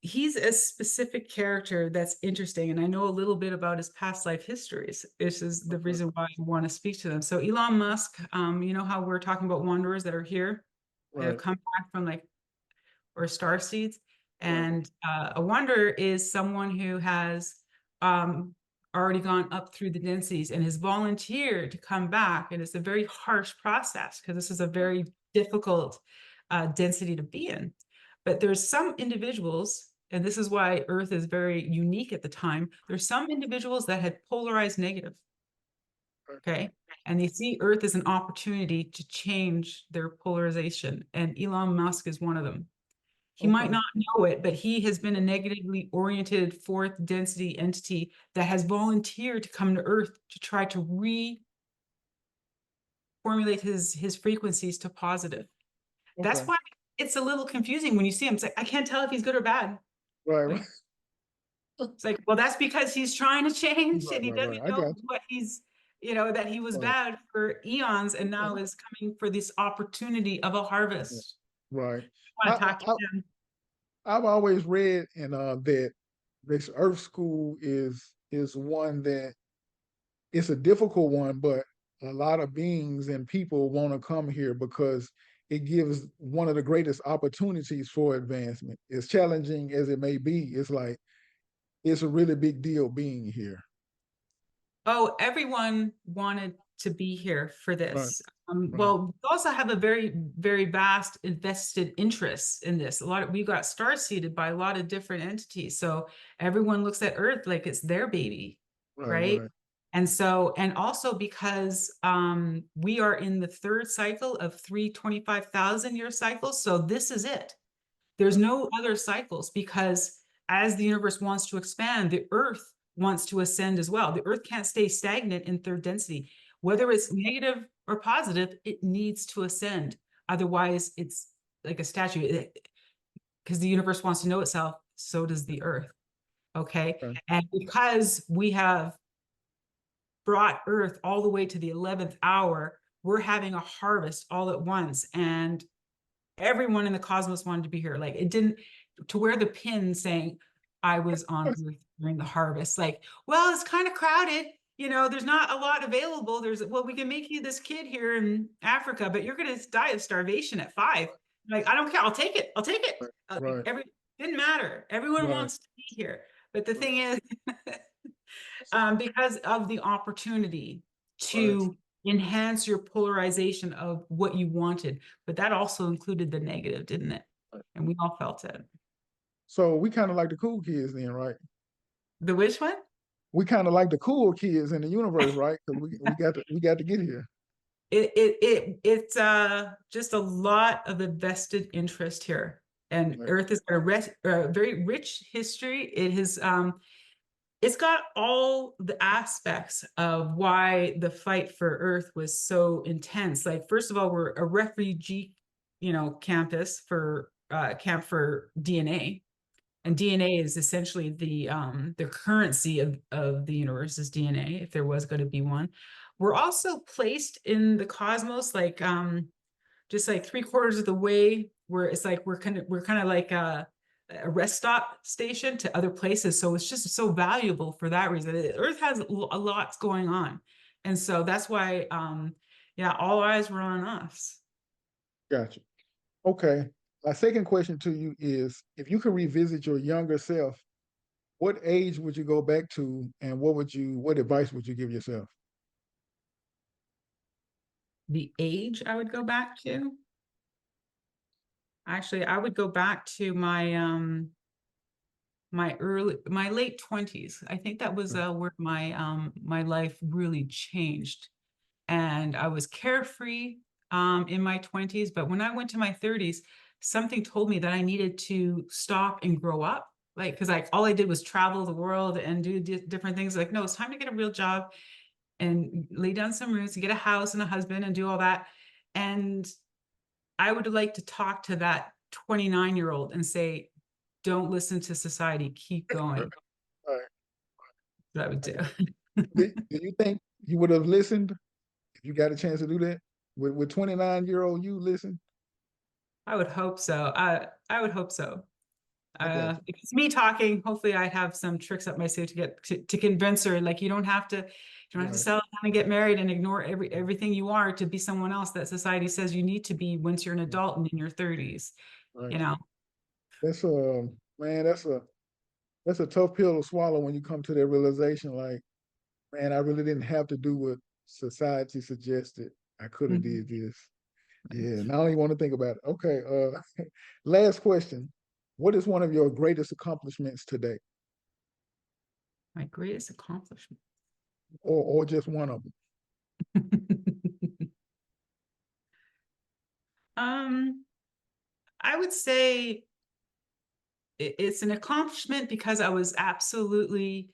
he's a specific character that's interesting, and I know a little bit about his past life histories. This is the Okay. reason why I want to speak to them. So Elon Musk, you know how we're talking about wanderers that are here, that have Right. come back from or star seeds. Right. And a wanderer is someone who has um, already gone up through the densities and has volunteered to come back. And it's a very harsh process, because this is a very difficult density to be in. But there's some individuals, and this is why Earth is very unique at the time, there's some individuals that had polarized negative. Okay. And they see Earth as an opportunity to change their polarization. And Elon Musk is one of them. He might Okay. not know it, but he has been a negatively oriented fourth density entity that has volunteered to come to Earth to try to reformulate his frequencies to positive. That's Okay. why it's a little confusing when you see him. It's like, I can't tell if he's good or bad. Right. Right. Like, it's like, well, that's because he's trying to change Right. and he Right. Right. doesn't I know got what that he was you. bad for eons and Right. now is coming for this opportunity of a harvest. Right. I want to I, talk to I him. I've always read in that this Earth School is one that it's a difficult one, but a lot of beings and people want to come here because it gives one of the greatest opportunities for advancement. As challenging as it may be, it's like it's a really big deal being here. Oh, everyone wanted to be here for Right. this. Right. Well, we also have a very, very vast invested interest in this. We got star seeded by a lot of different entities. So everyone looks at Earth like it's their baby, Right. right? Right. And also because we are in the third cycle of 325,000 year cycles. So this is it. There's no other cycles because as the universe wants to expand, the Earth wants to ascend as well. The Earth can't stay stagnant in third density. Whether it's negative or positive, it needs to ascend. Otherwise, it's like a statue because the universe wants to know itself. So does the Earth. Okay. Okay. And because we have brought Earth all the way to the 11th hour, we're having a harvest all at once. And everyone in the cosmos wanted to be here. Like it didn't to wear the pin saying I was on Earth during the harvest. Like, well, it's kind of crowded. There's not a lot available. We can make you this kid here in Africa, but you're going to die of starvation at 5. Like, I don't care. I'll take it. I'll take it. Right. Didn't matter. Everyone Right. wants to be here. But the Right. thing is, because of the opportunity Right. to enhance your polarization of what you wanted. But that also included the negative, didn't it? Right. And we all felt it. So we kind of like the cool kids then, right? The which one? We kind of like the cool kids in the universe, right? Because we got to get here. It's just a lot of the vested interest here. And Right. Earth has got a very rich history. It's got all the aspects of why the fight for Earth was so intense. Like, first of all, we're a refugee, campus for camp for DNA, and DNA is essentially the currency of the universe is DNA, if there was going to be one. We're also placed in the cosmos, like just like 3/4 of the way, where it's like we're kind of like a rest stop station to other places. So it's just so valuable for that reason. Earth has a lot going on. And so that's why, yeah, all eyes were on us. Gotcha. Okay. My second question to you is if you could revisit your younger self, what age would you go back to and what advice would you give yourself? The age I would go back to, actually, I would go back to my late 20s. I think that was where my life really changed. And I was carefree in my 20s, but when I went to my 30s, something told me that I needed to stop and grow up. Like, because all I did was travel the world and do different things. Like, no, it's time to get a real job and lay down some roots and get a house and a husband and do all that. And I would like to talk to that 29-year-old and say, don't listen to society, keep All going. right. That I would I do. got do you think you would have listened if you got a chance to do that? With 29-year-old you listen? I would hope so. I would hope so. I got If it's me talking, hopefully I have some tricks up my sleeve to get to convince her. Like, you don't have to right, settle down and get married and ignore everything you are to be someone else that society says you need to be once you're an adult and in your 30s. right. You know, That's man, that's a tough pill to swallow when you come to that realization. Like, man, I really didn't have to do what society suggested. I could have Mhm. did this. Yeah, now I don't even want to think about it. Okay, last question. What is one of your greatest accomplishments today, My greatest accomplishment. or just one of them? Um, I would say it's an accomplishment because I was absolutely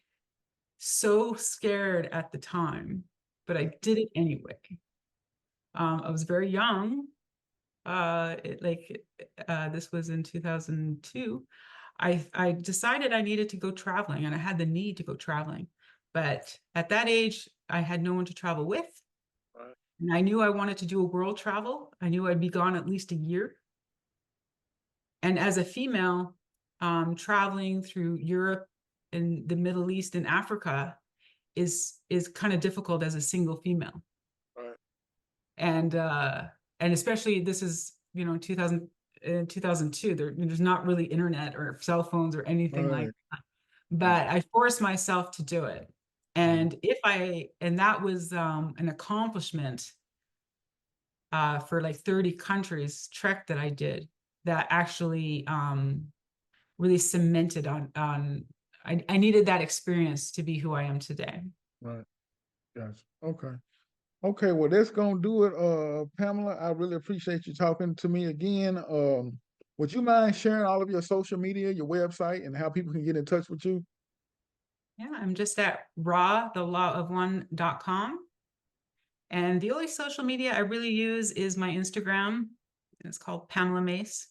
so scared at the time, but I did it anyway. I was very young. This was in 2002. I decided I needed to go traveling and I had the need to go traveling. But at that age, I had no one to travel with. Right. And I knew I wanted to do a world travel. I knew I'd be gone at least a year. And as a female, traveling through Europe and the Middle East and Africa is kind of difficult as a single female. Right. And especially this is, 2000 in 2002, there's not really internet or cell phones or anything like Right. that. But I forced myself to do it. Mhm. And that was an accomplishment for like 30 countries trek that I did that actually really cemented on I needed that experience to be who I am today. Right. Gotcha. Okay. Okay. Well, that's gonna do it. Pamela, I really appreciate you talking to me again. Would you mind sharing all of your social media, your website, and how people can get in touch with you? Yeah, I'm just at rawthelawofone.com. And the only social media I really use is my Instagram. It's called Pamela Mace.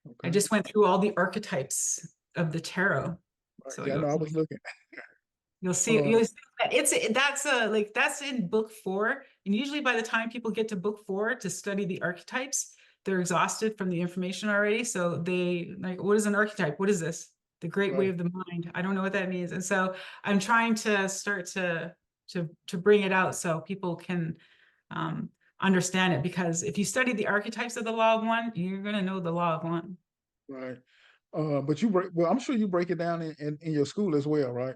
I Okay. just went through all the archetypes of the tarot. Right. So Yeah, I know. I was looking. Uh, you'll see that's in book 4. And usually by the time people get to book 4 to study the archetypes, they're exhausted from the information already. So they like, what is an archetype? What is this? The great way right. of the mind. I don't know what that means. And so I'm trying to start to bring it out so people can um, understand it. Because if you study the archetypes of the law of one, you're going to know the law of one. Right. But you break. Well, I'm sure you break it down in your school as well, right?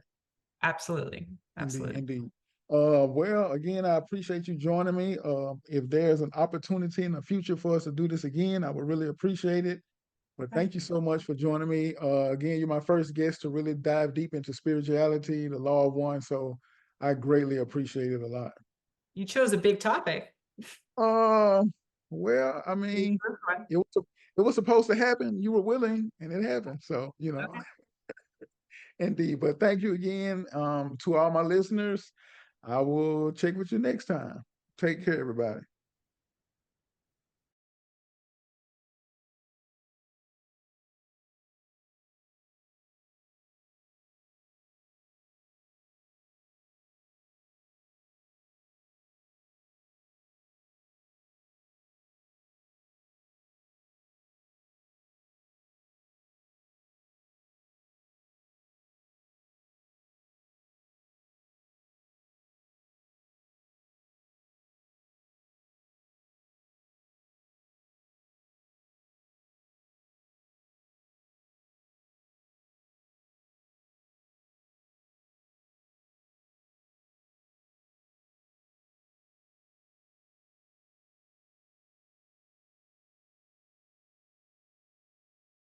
Absolutely. Indeed. Absolutely. Indeed. Well, again, I appreciate you joining me. If there's an opportunity in the future for us to do this again, I would really appreciate it. But Okay. thank you so much for joining me. Again, you're my first guest to really dive deep into spirituality, the law of one. So I greatly appreciate it a lot. You chose a big topic. Uh, well, I mean, it was it was supposed to happen. You were willing, and it happened. So Okay. indeed. But thank you again, to all my listeners. I will check with you next time. Take care, everybody.